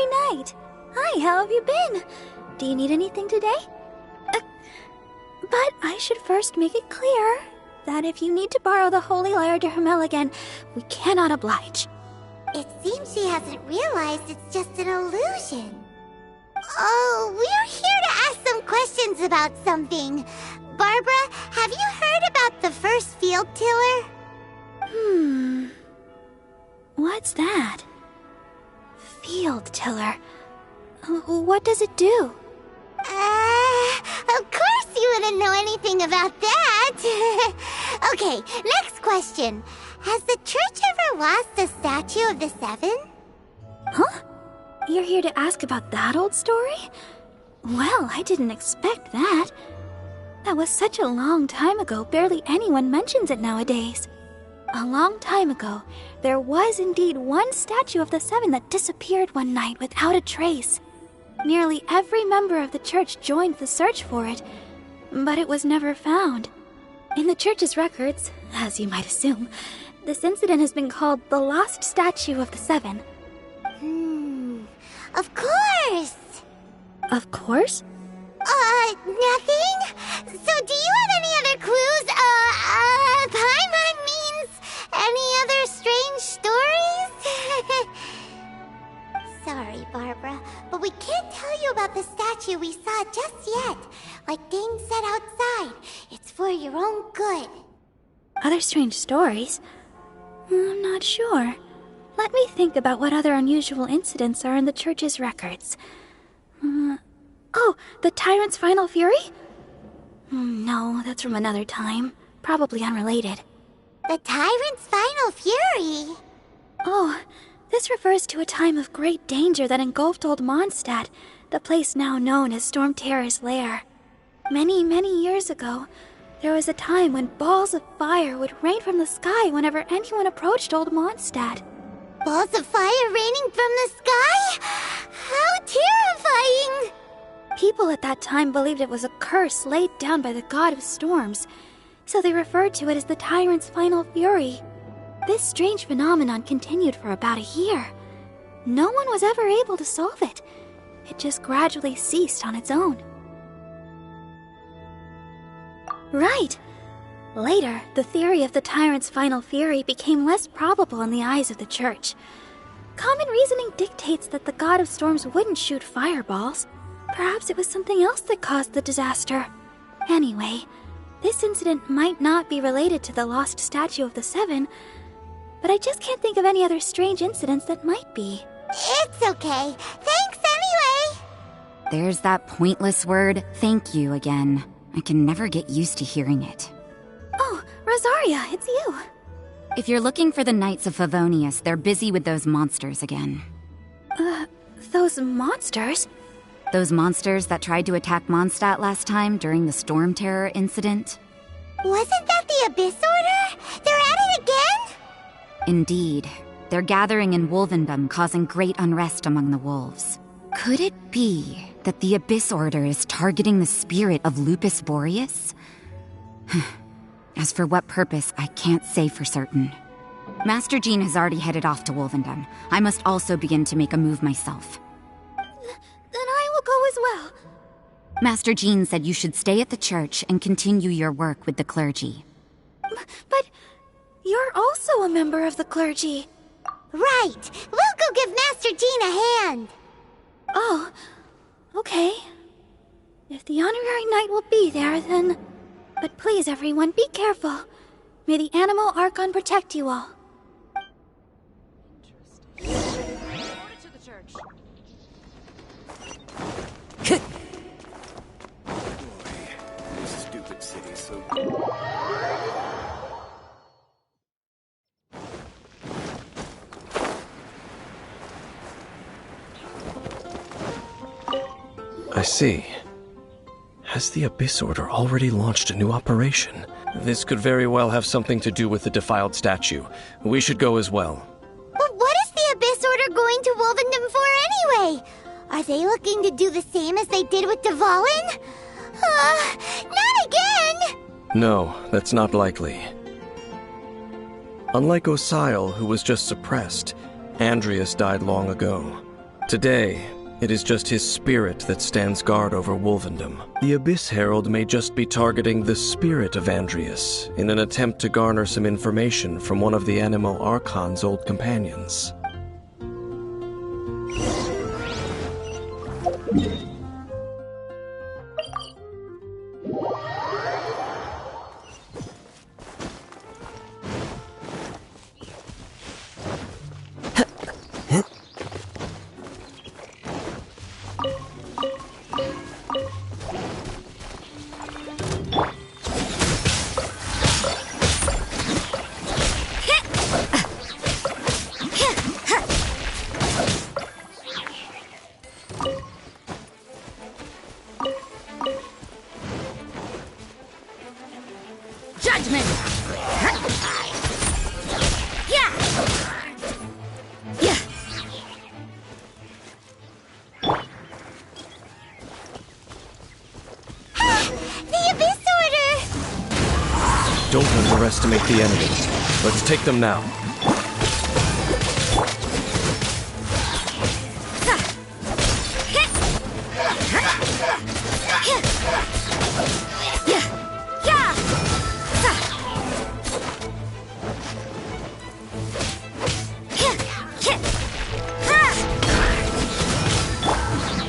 Knight. Hi, how have you been? Do you need anything today? But I should first make it clear that if you need to borrow the Holy Lyre de Hermel again, we cannot oblige. It seems she hasn't realized it's just an illusion. Oh, we're here to ask some questions about something. Barbara, have you heard about the first field tiller? What's that? Field tiller. What does it do? Of course you wouldn't know anything about that. Okay, next question. Has the church ever lost a statue of the Seven? Huh? You're here to ask about that old story? Well, I didn't expect that. That was such a long time ago, barely anyone mentions it nowadays. A long time ago, there was indeed one statue of the Seven that disappeared one night without a trace. Nearly every member of the church joined the search for it, but it was never found. In the church's records, as you might assume, this incident has been called the Lost Statue of the Seven. Of course! Of course? Nothing? So do you have any other clues? Paimon means any other strange stories? Sorry, Barbara, but we can't tell you about the statue we saw just yet. Like Dane said outside, it's for your own good. Other strange stories? I'm not sure. Let me think about what other unusual incidents are in the church's records. Oh, the Tyrant's Final Fury? No, that's from another time. Probably unrelated. The Tyrant's Final Fury? Oh, this refers to a time of great danger that engulfed Old Mondstadt, the place now known as Storm Terror's lair. Many, many years ago, there was a time when balls of fire would rain from the sky whenever anyone approached Old Mondstadt. Balls of fire raining from the sky? How terrifying! People at that time believed it was a curse laid down by the god of storms, so they referred to it as the Tyrant's Final Fury. This strange phenomenon continued for about a year. No one was ever able to solve it. It just gradually ceased on its own. Right. Later, the theory of the Tyrant's Final Fury became less probable in the eyes of the church. Common reasoning dictates that the god of storms wouldn't shoot fireballs. Perhaps it was something else that caused the disaster. Anyway, this incident might not be related to the lost statue of the Seven, but I just can't think of any other strange incidents that might be. It's okay. Thanks anyway! There's that pointless word, thank you, again. I can never get used to hearing it. Oh, Rosaria, it's you. If you're looking for the Knights of Favonius, they're busy with those monsters again. Those monsters? Those monsters that tried to attack Mondstadt last time during the Storm Terror incident? Wasn't that the Abyss Order? They're at it again? Indeed. They're gathering in Wolvendom, causing great unrest among the wolves. Could it be that the Abyss Order is targeting the spirit of Lupus Boreas? As for what purpose, I can't say for certain. Master Jean has already headed off to Wolvendom. I must also begin to make a move myself. Then I will go as well. Master Jean said you should stay at the church and continue your work with the clergy. But you're also a member of the clergy. Right. We'll go give Master Jean a hand. Oh, okay. If the Honorary Knight will be there, then... But please, everyone, be careful. May the Animal Archon protect you all. This stupid city's so... I see. Has the Abyss Order already launched a new operation? This could very well have something to do with the defiled statue. We should go as well. But what is the Abyss Order going to Wolvendom for anyway? Are they looking to do the same as they did with Dvalin? Not again! No, that's not likely. Unlike Osile, who was just suppressed, Andreas died long ago. Today, it is just his spirit that stands guard over Wolvendom. The Abyss Herald may just be targeting the spirit of Andreas in an attempt to garner some information from one of the Anemo Archon's old companions. Don't underestimate the enemy. Let's take them now.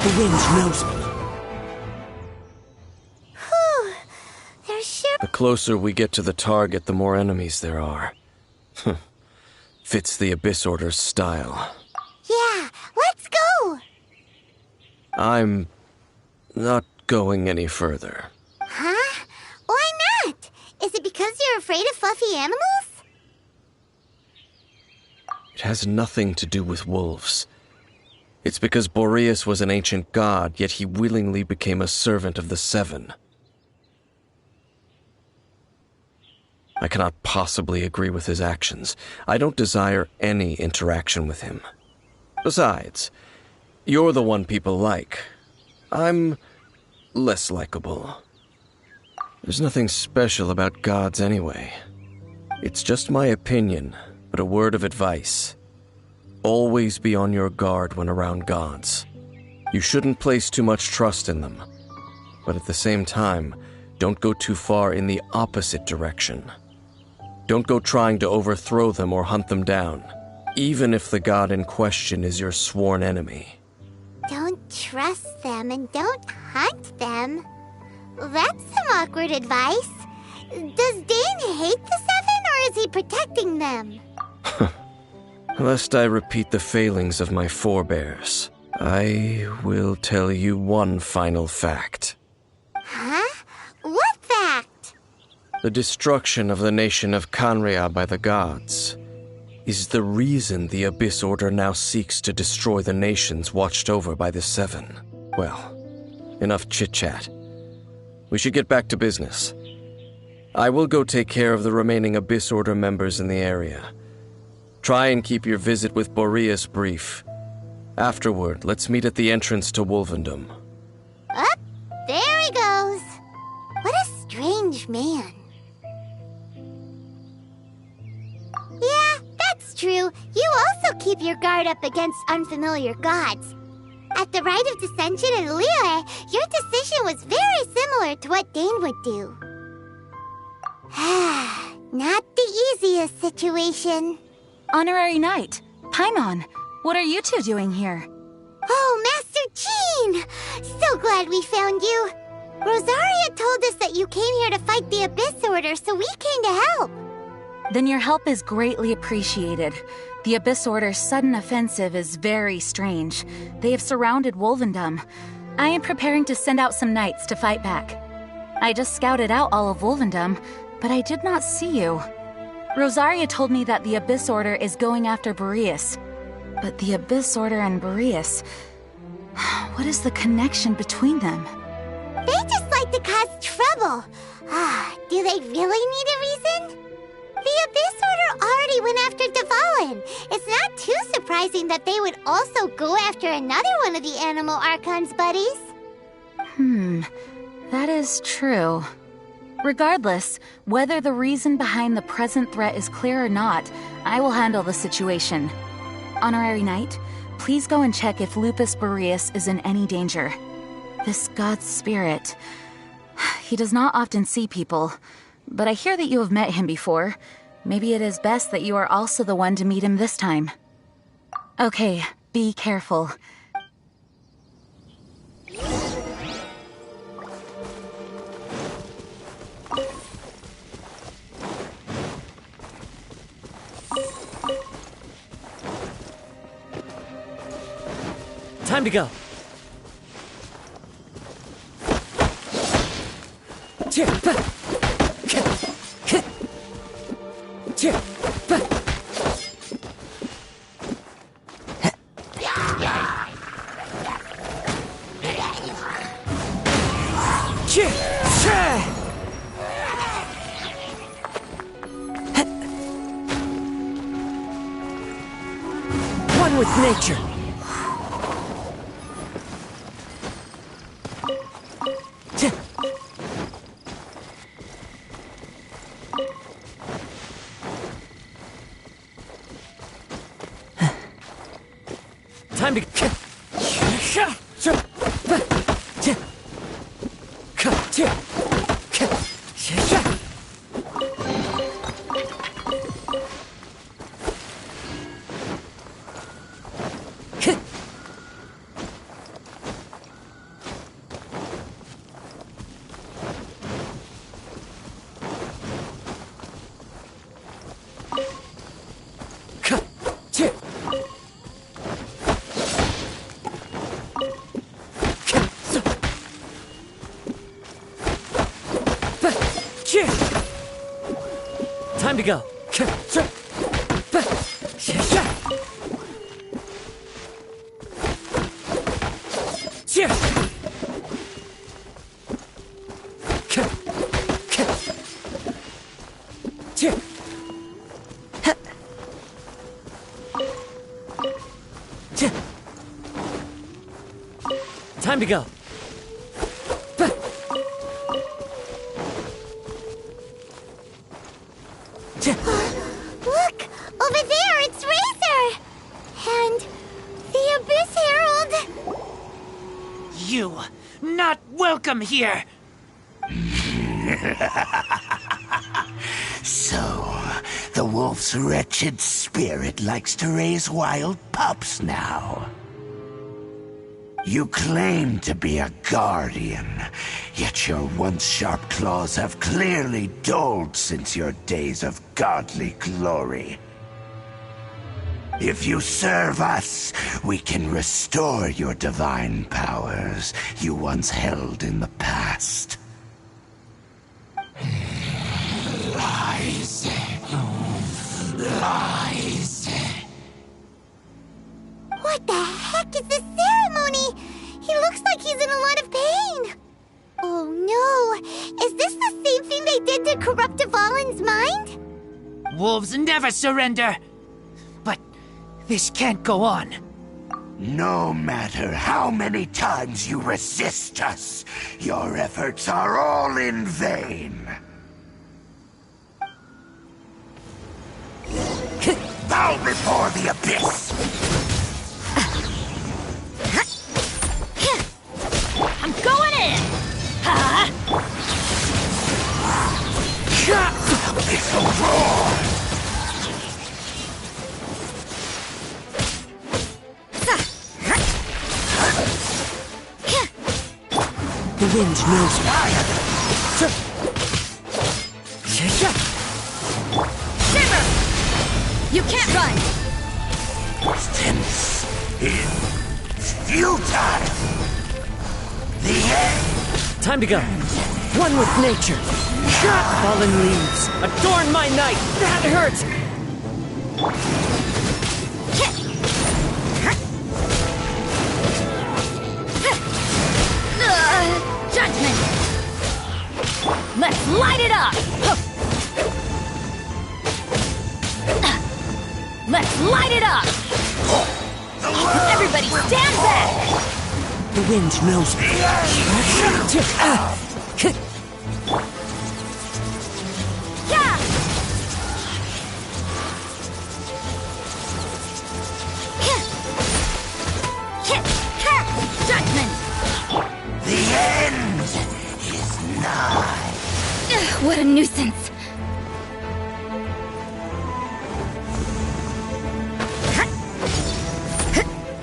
The wind knows me. The closer we get to the target, the more enemies there are. Fits the Abyss Order's style. Yeah, let's go! I'm not going any further. Huh? Why not? Is it because you're afraid of fluffy animals? It has nothing to do with wolves. It's because Boreas was an ancient god, yet he willingly became a servant of the Seven. I cannot possibly agree with his actions. I don't desire any interaction with him. Besides, you're the one people like. I'm less likable. There's nothing special about gods anyway. It's just my opinion, but a word of advice. Always be on your guard when around gods. You shouldn't place too much trust in them. But at the same time, don't go too far in the opposite direction. Don't go trying to overthrow them or hunt them down, even if the god in question is your sworn enemy. Don't trust them and don't hunt them. That's some awkward advice. Does Dane hate the Seven, or is he protecting them? Lest I repeat the failings of my forebears, I will tell you one final fact. Huh? What fact? The destruction of the nation of Canria by the gods is the reason the Abyss Order now seeks to destroy the nations watched over by the Seven. Well, enough chit-chat. We should get back to business. I will go take care of the remaining Abyss Order members in the area. Try and keep your visit with Boreas brief. Afterward, let's meet at the entrance to Wolvendom. Up, there he goes. What a strange man. Yeah, that's true. You also keep your guard up against unfamiliar gods. At the Rite of Dissension in Lille, your decision was very similar to what Dane would do. Not the easiest situation. Honorary Knight, Paimon, what are you two doing here? Oh, Master Jean! So glad we found you. Rosaria told us that you came here to fight the Abyss Order, so we came to help. Then your help is greatly appreciated. The Abyss Order's sudden offensive is very strange. They have surrounded Wolvendom. I am preparing to send out some knights to fight back. I just scouted out all of Wolvendom, but I did not see you. Rosaria told me that the Abyss Order is going after Boreas. But the Abyss Order and Boreas... what is the connection between them? They just like to cause trouble. Do they really need a reason? The Abyss Order already went after Devalin. It's not too surprising that they would also go after another one of the Animal Archon's buddies. That is true. Regardless, whether the reason behind the present threat is clear or not, I will handle the situation. Honorary Knight, please go and check if Lupus Boreas is in any danger. This god's spirit... He does not often see people, but I hear that you have met him before. Maybe it is best that you are also the one to meet him this time. Okay, be careful. Time to go. One with nature. Time to Time to go. Time to go. Look! Over there, it's Razor! And the Abyss Herald! You, not welcome here! So, the wolf's wretched spirit likes to raise wild pups now. You claim to be a guardian, yet your once sharp claws have clearly dulled since your days of godly glory. If you serve us, we can restore your divine powers you once held in the past. Lies. Lies. What the heck is this ceremony? He looks like he's in a lot of pain. Oh no, is this the same thing they did to corrupt Dvalin's mind? Wolves never surrender! But this can't go on. No matter how many times you resist us, your efforts are all in vain. Bow before the abyss! I'm going in! Abyssal roar! The wind knows me. Shiver! You can't run! Resistance is futile! The end! Time to go. One with nature. Fallen leaves. Adorn my night. That hurts. Judgment! Let's light it up! Let's light it up! Everybody stand back! The wind knows me. Judgment! The end is nigh. What a nuisance.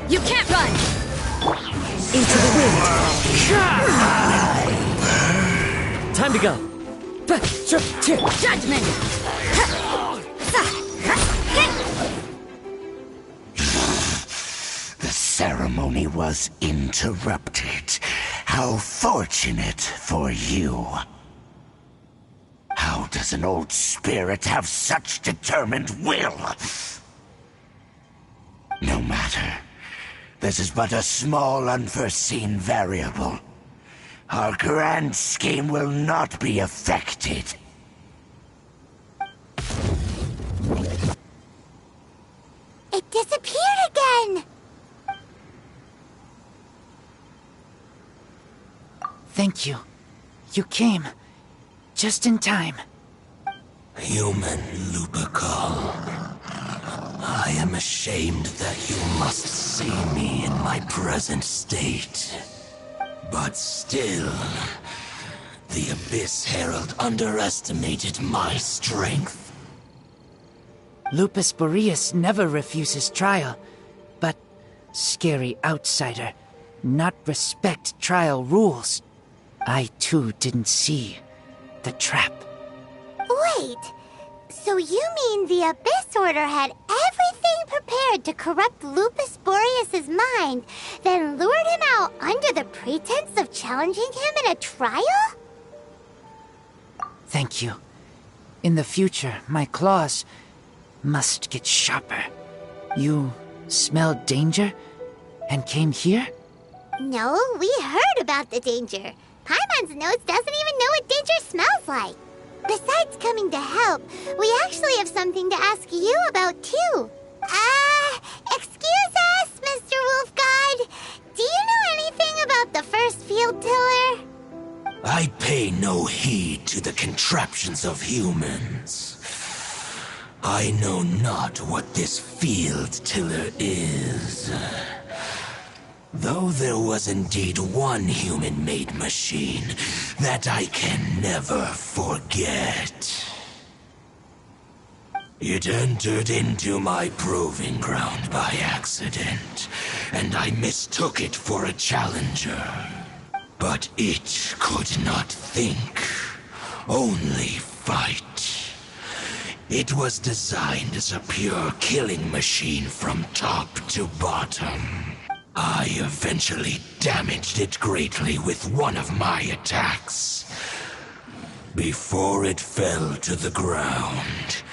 You can't run! Into the wind. Time to go. Judgment! The ceremony was interrupted. How fortunate for you. How does an old spirit have such determined will? No matter. This is but a small unforeseen variable. Our grand scheme will not be affected. It disappeared again! Thank you. You came. Just in time. Human Lupercal. I am ashamed that you must see me in my present state. But still, the Abyss Herald underestimated my strength. Lupus Boreas never refuses trial, but scary outsider, not respect trial rules. I too didn't see the trap. Wait, so you mean the Abyss Order had everything prepared to corrupt Lupus Boreas' mind, then lured him out under the pretense of challenging him in a trial? Thank you. In the future, my claws must get sharper. You smelled danger and came here? No, we heard about the danger. Paimon's nose doesn't even know what danger smells like. Besides coming to help, we actually have something to ask you about, too. Excuse us, Mr. Wolf God. Do you know anything about the first field tiller? I pay no heed to the contraptions of humans. I know not what this field tiller is. Though there was indeed one human-made machine that I can never forget. It entered into my proving ground by accident, and I mistook it for a challenger. But it could not think, only fight. It was designed as a pure killing machine from top to bottom. I eventually damaged it greatly with one of my attacks. Before it fell to the ground,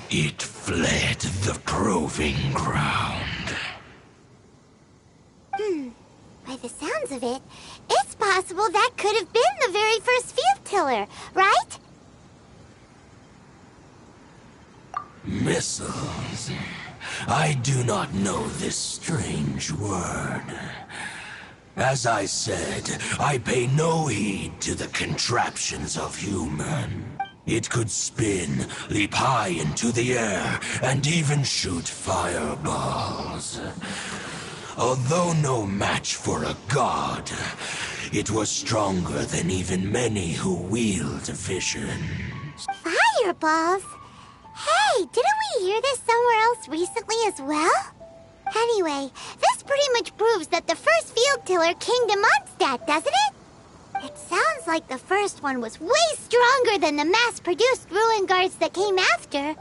it fled the proving ground. By the sounds of it, it's possible that could have been the very first field tiller, right? Missiles. I do not know this strange word. As I said, I pay no heed to the contraptions of human. It could spin, leap high into the air, and even shoot fireballs. Although no match for a god, it was stronger than even many who wield visions. Fireballs? Hey, didn't we hear this somewhere else recently as well? Anyway, this pretty much proves that the first field tiller came to Mondstadt, doesn't it? It sounds like the first one was way stronger than the mass-produced ruin guards that came after.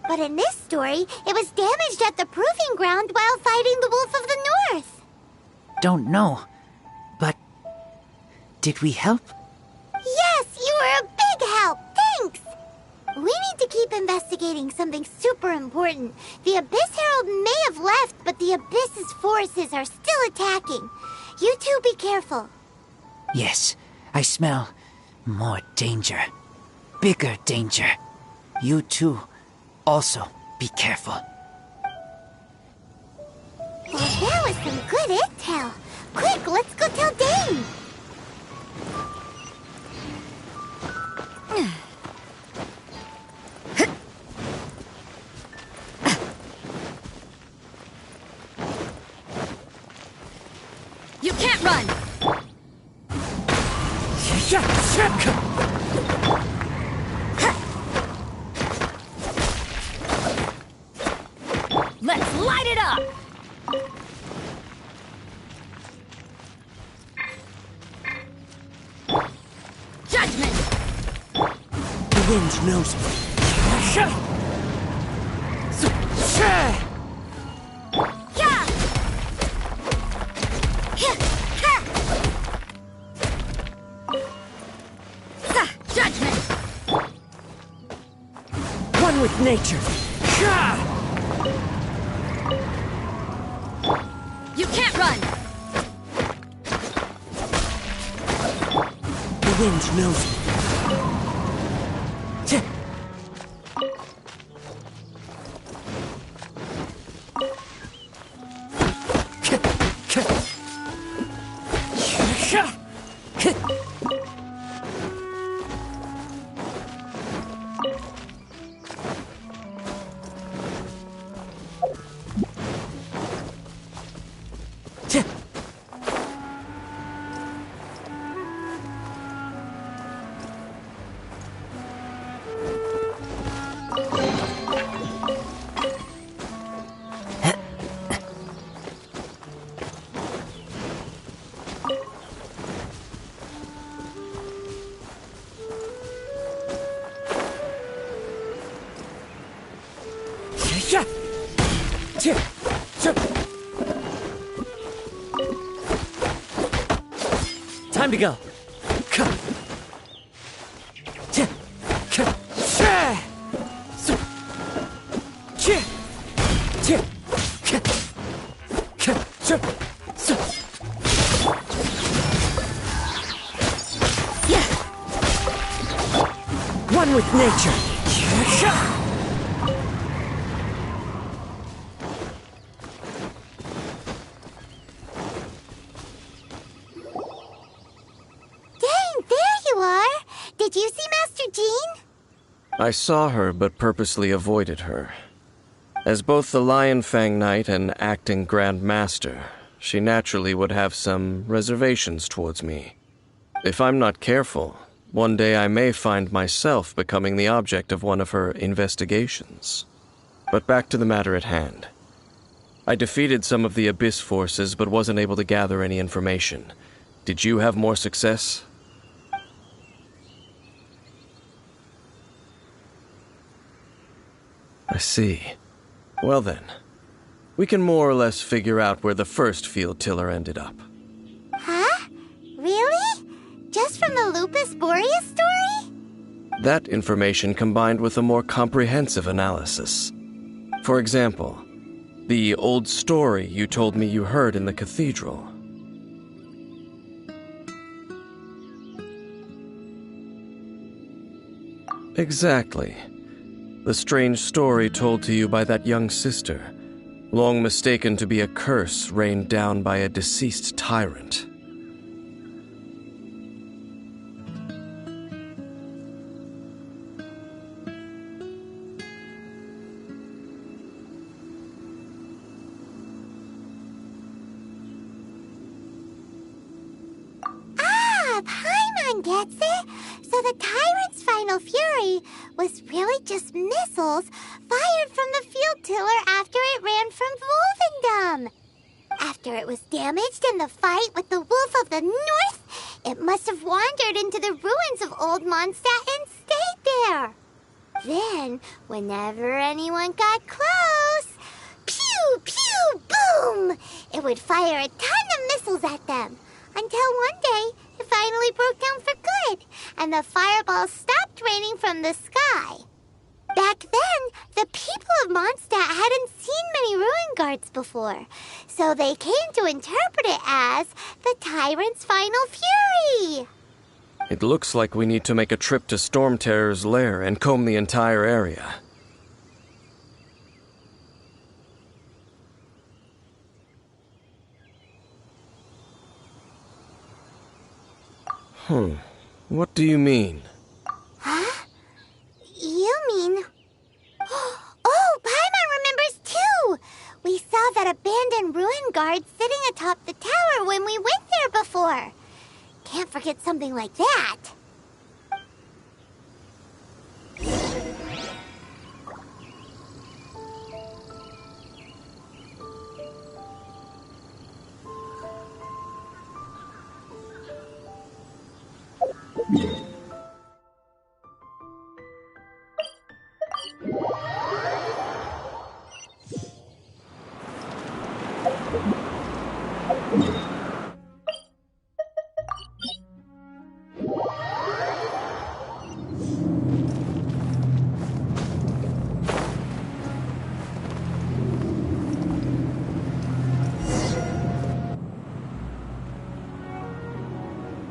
But in this story, it was damaged at the proving ground while fighting the Wolf of the North. Don't know, but did we help? Yes, you were a big help. Thanks. We need to keep investigating something super important. The Abyss Herald may have left, but the Abyss's forces are still attacking. You two be careful. Yes, I smell more danger. Bigger danger. You two also be careful. Well, that was some good intel. Quick, let's go tell Dane. can't run! Let's light it up! Judgment! The wind knows me. Judgment! One with nature. You can't run! The wind knows me. Time to go. One with nature. Did you see Master Jean? I saw her, but purposely avoided her. As both the Lion Fang Knight and acting Grand Master, she naturally would have some reservations towards me. If I'm not careful, one day I may find myself becoming the object of one of her investigations. But back to the matter at hand. I defeated some of the Abyss forces, but wasn't able to gather any information. Did you have more success? I see. Well then, we can more or less figure out where the first field tiller ended up. Huh? Really? Just from the Lupus Boreas story? That information combined with a more comprehensive analysis. For example, the old story you told me you heard in the cathedral. Exactly. The strange story told to you by that young sister, long mistaken to be a curse rained down by a deceased tyrant. Paimon gets it. So the tyrant's final fury was really just missiles fired from the field tiller after it ran from Wolvendom. After it was damaged in the fight with the Wolf of the North, it must have wandered into the ruins of Old Mondstadt and stayed there. Then, whenever anyone got close, pew, pew, boom! It would fire a ton of missiles at them, until one day it finally broke down for good, and the fireballs stopped raining from the sky. Back then, the people of Mondstadt hadn't seen many ruin guards before, so they came to interpret it as the tyrant's final fury. It looks like we need to make a trip to Storm Terror's lair and comb the entire area. What do you mean? Huh? You mean... Oh, Paimon remembers too! We saw that abandoned ruin guards sitting atop the tower when we went there before. Can't forget something like that.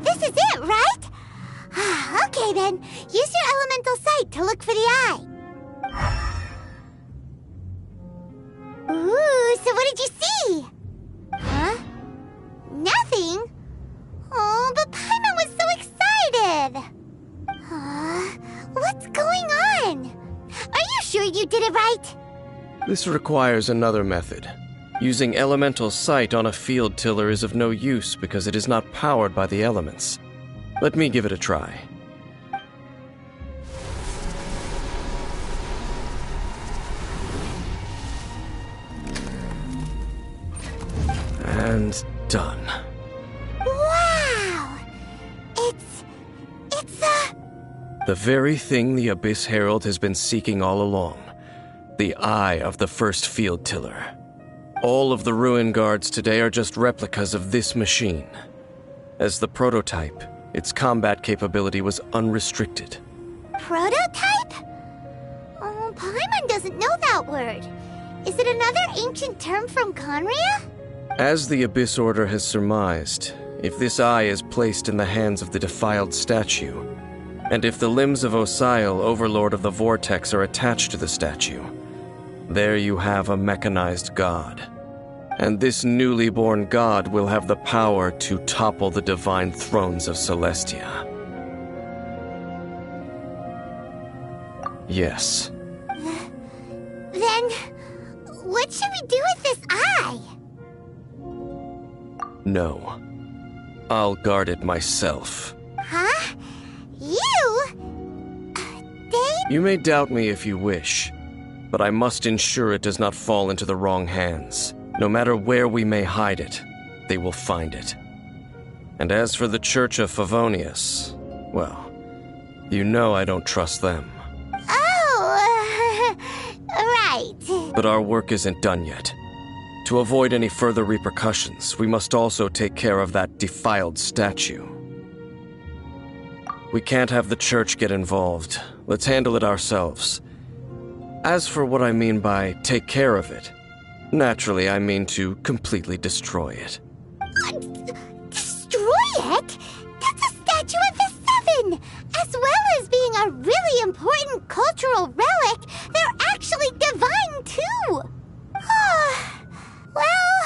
This is it, right? Okay then, use your elemental sight to look for the eye. Ooh, so what did you see? Huh? Nothing? Oh, but Paimon was so excited. What's going on? Are you sure you did it right? This requires another method. Using elemental sight on a field tiller is of no use because it is not powered by the elements. Let me give it a try. And done. Wow! It's the very thing the Abyss Herald has been seeking all along. The eye of the first field tiller. All of the ruin guards today are just replicas of this machine. As the prototype, its combat capability was unrestricted. Prototype? Oh, Paimon doesn't know that word. Is it another ancient term from Conria? As the Abyss Order has surmised, if this eye is placed in the hands of the defiled statue, and if the limbs of Osial, Overlord of the Vortex, are attached to the statue, there you have a mechanized god. And this newly born god will have the power to topple the divine thrones of Celestia. Yes. Then, what should we do with this eye? No. I'll guard it myself. Huh? You? Dane? You may doubt me if you wish, but I must ensure it does not fall into the wrong hands. No matter where we may hide it, they will find it. And as for the Church of Favonius, well, you know I don't trust them. Oh, right. But our work isn't done yet. To avoid any further repercussions, we must also take care of that defiled statue. We can't have the Church get involved. Let's handle it ourselves. As for what I mean by take care of it, naturally I mean to completely destroy it. Destroy it? That's a statue of the Seven! As well as being a really important cultural relic, they're actually divine too! Well,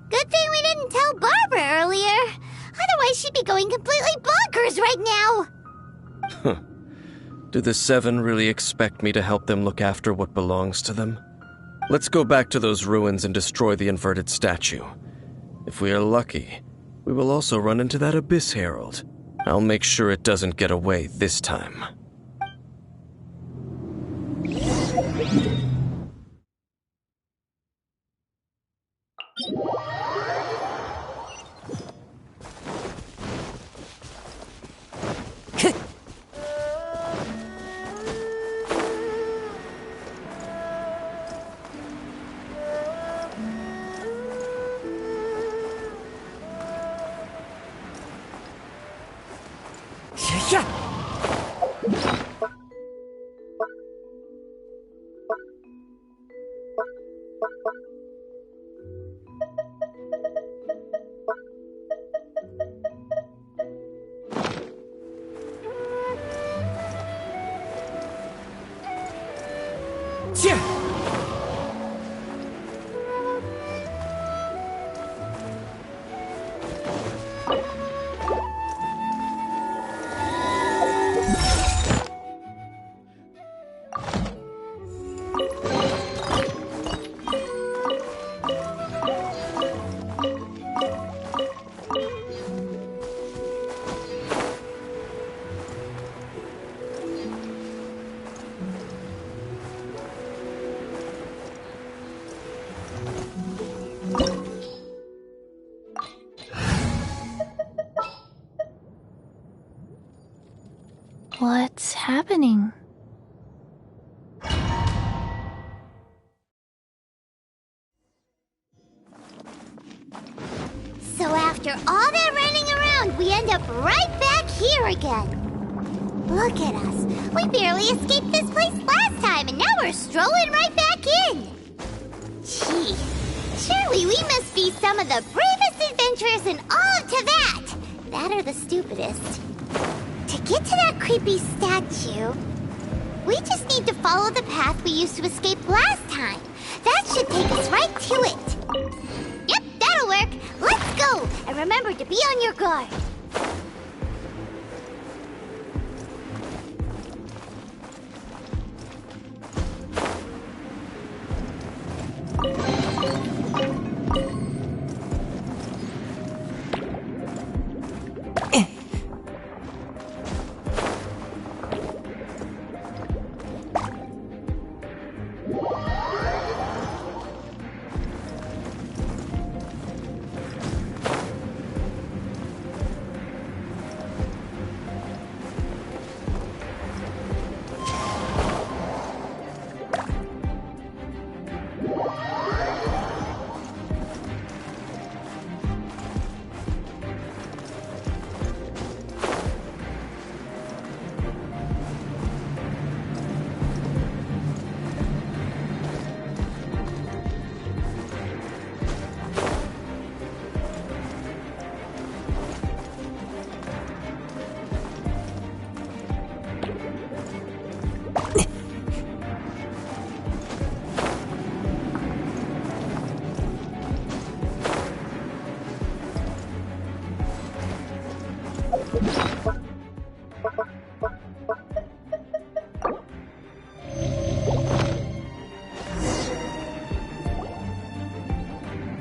good thing we didn't tell Barbara earlier. Otherwise she'd be going completely bonkers right now! Do the Seven really expect me to help them look after what belongs to them? Let's go back to those ruins and destroy the inverted statue. If we are lucky, we will also run into that Abyss Herald. I'll make sure it doesn't get away this time. What's happening? So after all that running around, we end up right back here again. Look at us. We barely escaped this place last time, and now we're strolling right back in. Gee, surely we must be some of the bravest adventurers in all of Teyvat. That or the stupidest. To get to that creepy statue, we just need to follow the path we used to escape last time. That should take us right to it. Yep, that'll work. Let's go! And remember to be on your guard.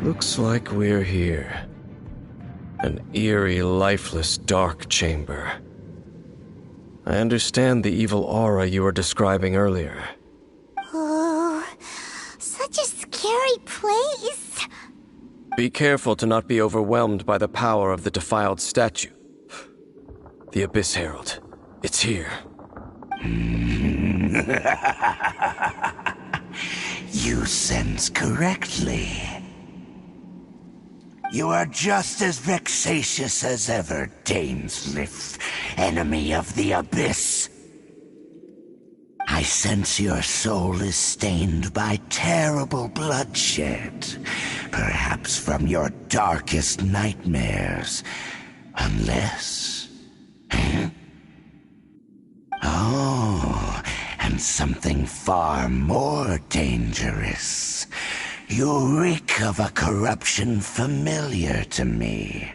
Looks like we're here. An eerie, lifeless, dark chamber. I understand the evil aura you were describing earlier. Oh, such a scary place. Be careful to not be overwhelmed by the power of the defiled statue. The Abyss Herald. It's here. You sense correctly. You are just as vexatious as ever, Dainsleif, enemy of the Abyss. I sense your soul is stained by terrible bloodshed, perhaps from your darkest nightmares, unless... Oh, and something far more dangerous. You reek of a corruption familiar to me.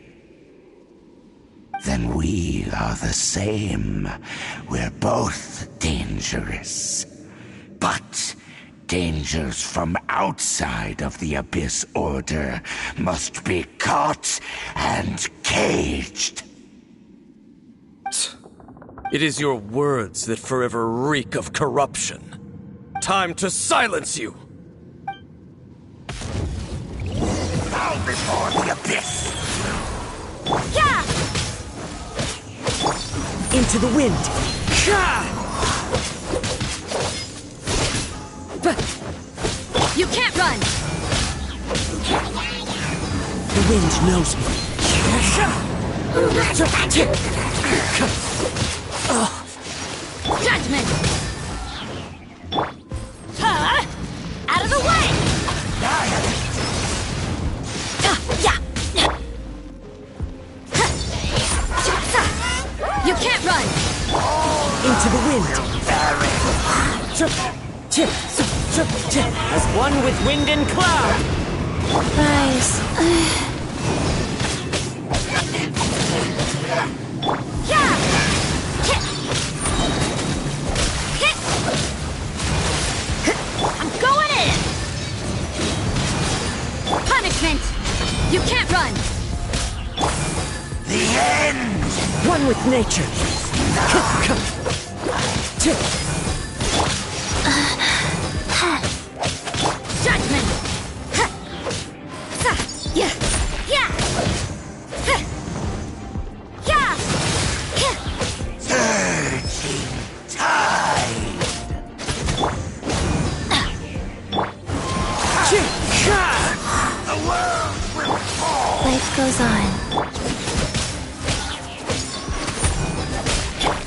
Then we are the same. We're both dangerous. But dangers from outside of the Abyss Order must be caught and caged. It is your words that forever reek of corruption. Time to silence you! Bow before the Abyss! Yeah! Into the wind! You can't run! The wind knows me. Judgment! Huh? Out of the way! You can't run! Into the wind! As one with wind and cloud! Guys, I'm going in! Punishment! You can't run! The end! One with nature! Judgment! Life goes on.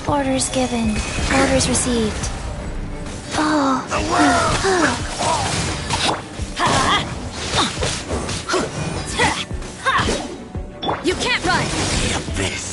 Orders given. Orders received. Oh. You can't run! Abyss.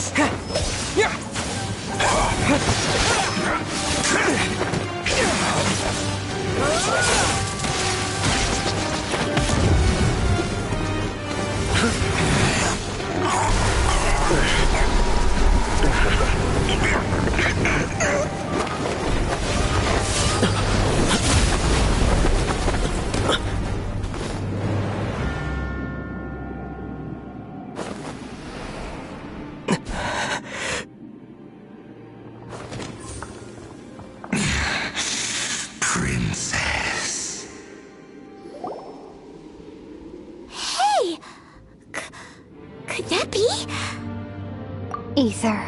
Princess. Hey! Could that be? Ether.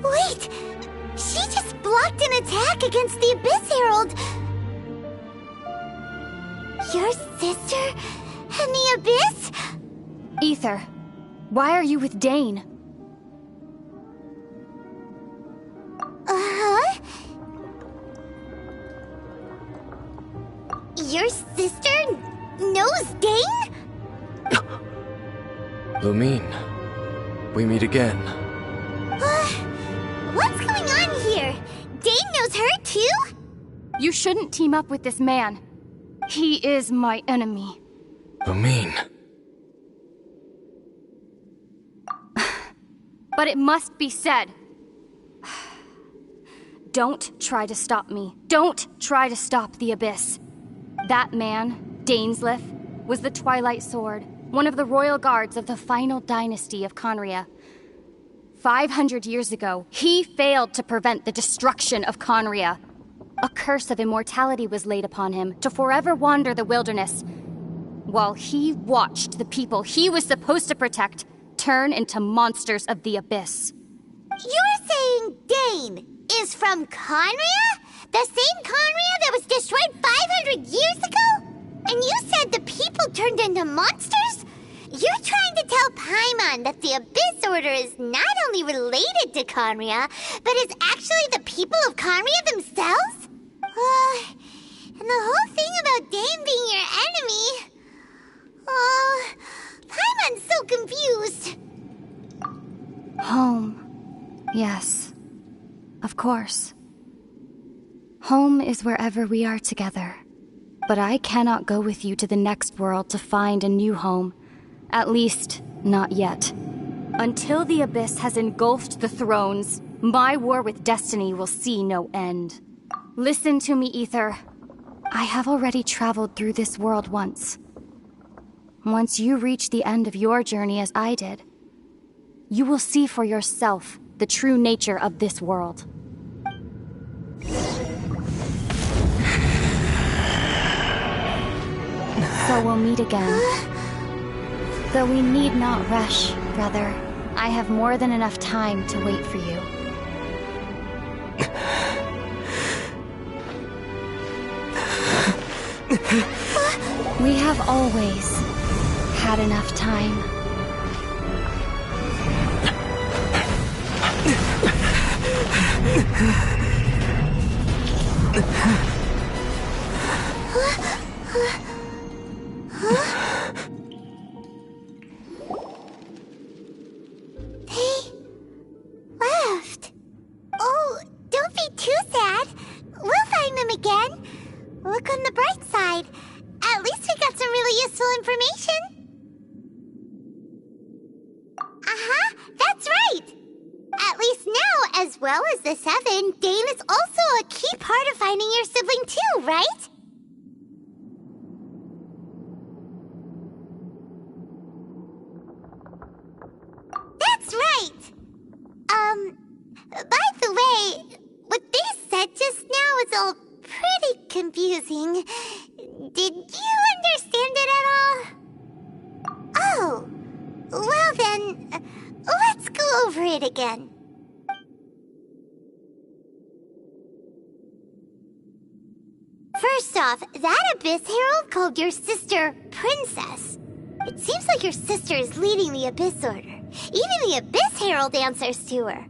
Wait! She just blocked an attack against the Abyss Herald! Your sister and the Abyss? Ether, why are you with Dane? Uh-huh? Your sister knows Dane? Lumine, we meet again. What's going on here? Dane knows her too? You shouldn't team up with this man. He is my enemy. Lumine. But it must be said. Don't try to stop me. Don't try to stop the Abyss. That man, Dainsleif, was the Twilight Sword, one of the royal guards of the final dynasty of Conria. 500 years ago, he failed to prevent the destruction of Conria. A curse of immortality was laid upon him to forever wander the wilderness, while he watched the people he was supposed to protect turn into monsters of the Abyss. You're saying Dane is from Conria? The same Conria that was destroyed 500 years ago? And you said the people turned into monsters? You're trying to tell Paimon that the Abyss Order is not only related to Conria, but is actually the people of Conria themselves? And the whole thing about Dane being your enemy... Paimon's so confused. Home. Yes. Of course. Home is wherever we are together. But I cannot go with you to the next world to find a new home. At least, not yet. Until the Abyss has engulfed the thrones, my war with destiny will see no end. Listen to me, Ether. I have already traveled through this world once. Once you reach the end of your journey as I did, you will see for yourself the true nature of this world. So we'll meet again. Though we need not rush, brother. I have more than enough time to wait for you. We have always had enough time. They left. Oh, don't be too sad. We'll find them again. Look on the bright side. At least we got some really useful information. Uh-huh, that's right. At least now, as well as the Seven, Dane is also a key part of finding your sibling too, right? That's right. By the way, what they said just now is all pretty confusing. Did you understand it at all? Oh, well then, let's go over it again. First off, that Abyss Herald called your sister Princess. It seems like your sister is leading the Abyss Order. Even the Abyss Herald answers to her.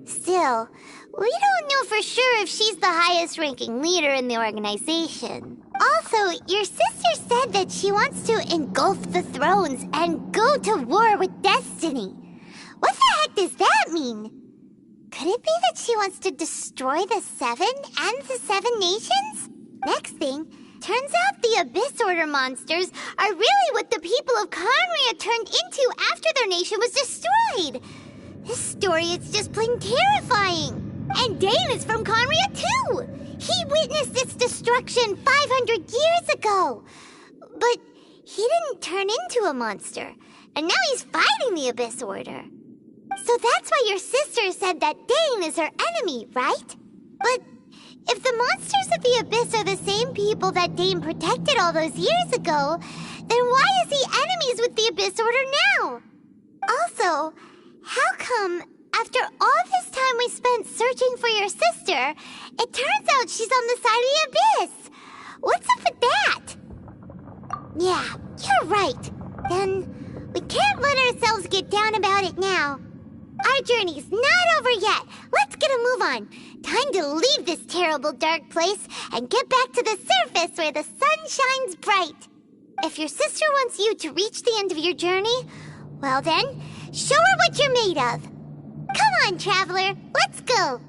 Still, we don't know for sure if she's the highest-ranking leader in the organization. Also, your sister said that she wants to engulf the thrones and go to war with Destiny. What the heck does that mean? Could it be that she wants to destroy the Seven and the Seven Nations? Next thing, turns out the Abyss Order monsters are really what the people of Conria turned into after their nation was destroyed. This story is just plain terrifying. And Dane is from Conria too. He witnessed its destruction 500 years ago. But he didn't turn into a monster. And now he's fighting the Abyss Order. So that's why your sister said that Dane is her enemy, right? But if the monsters of the Abyss are the same people that Dane protected all those years ago, then why is he enemies with the Abyss Order now? Also, how come after all this time we spent searching for your sister, it turns out she's on the side of the Abyss? What's up with that? Yeah, you're right. Then we can't let ourselves get down about it now. Our journey's not over yet. Let's get a move on. Time to leave this terrible dark place and get back to the surface where the sun shines bright. If your sister wants you to reach the end of your journey, well then, show her what you're made of. Come on, traveler, let's go.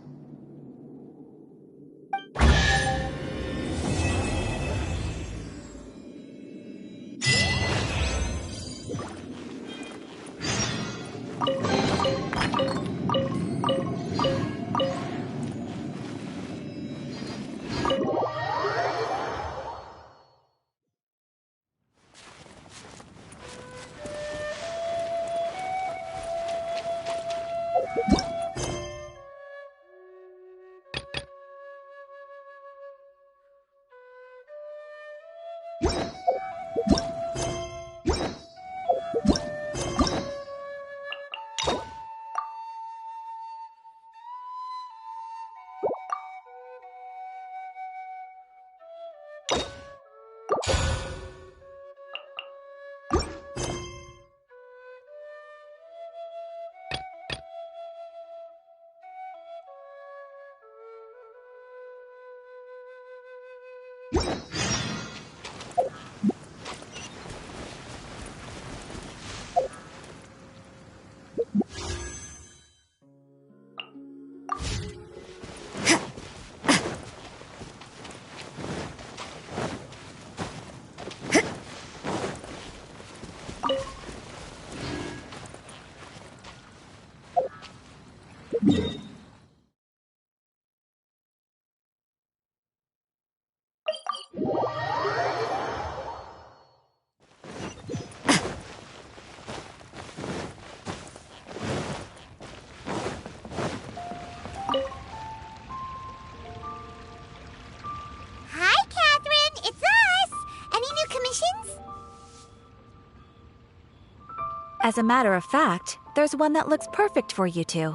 As a matter of fact, there's one that looks perfect for you two.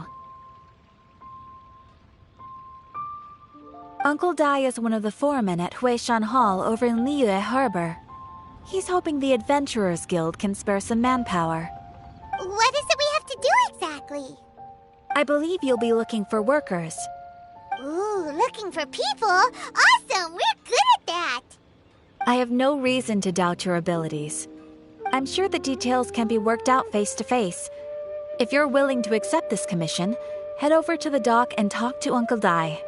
Uncle Dai is one of the foremen at Huishan Hall over in Liyue Harbor. He's hoping the Adventurers Guild can spare some manpower. What is it we have to do exactly? I believe you'll be looking for workers. Ooh, looking for people? Awesome! We're good at that! I have no reason to doubt your abilities. I'm sure the details can be worked out face to face. If you're willing to accept this commission, head over to the dock and talk to Uncle Dai.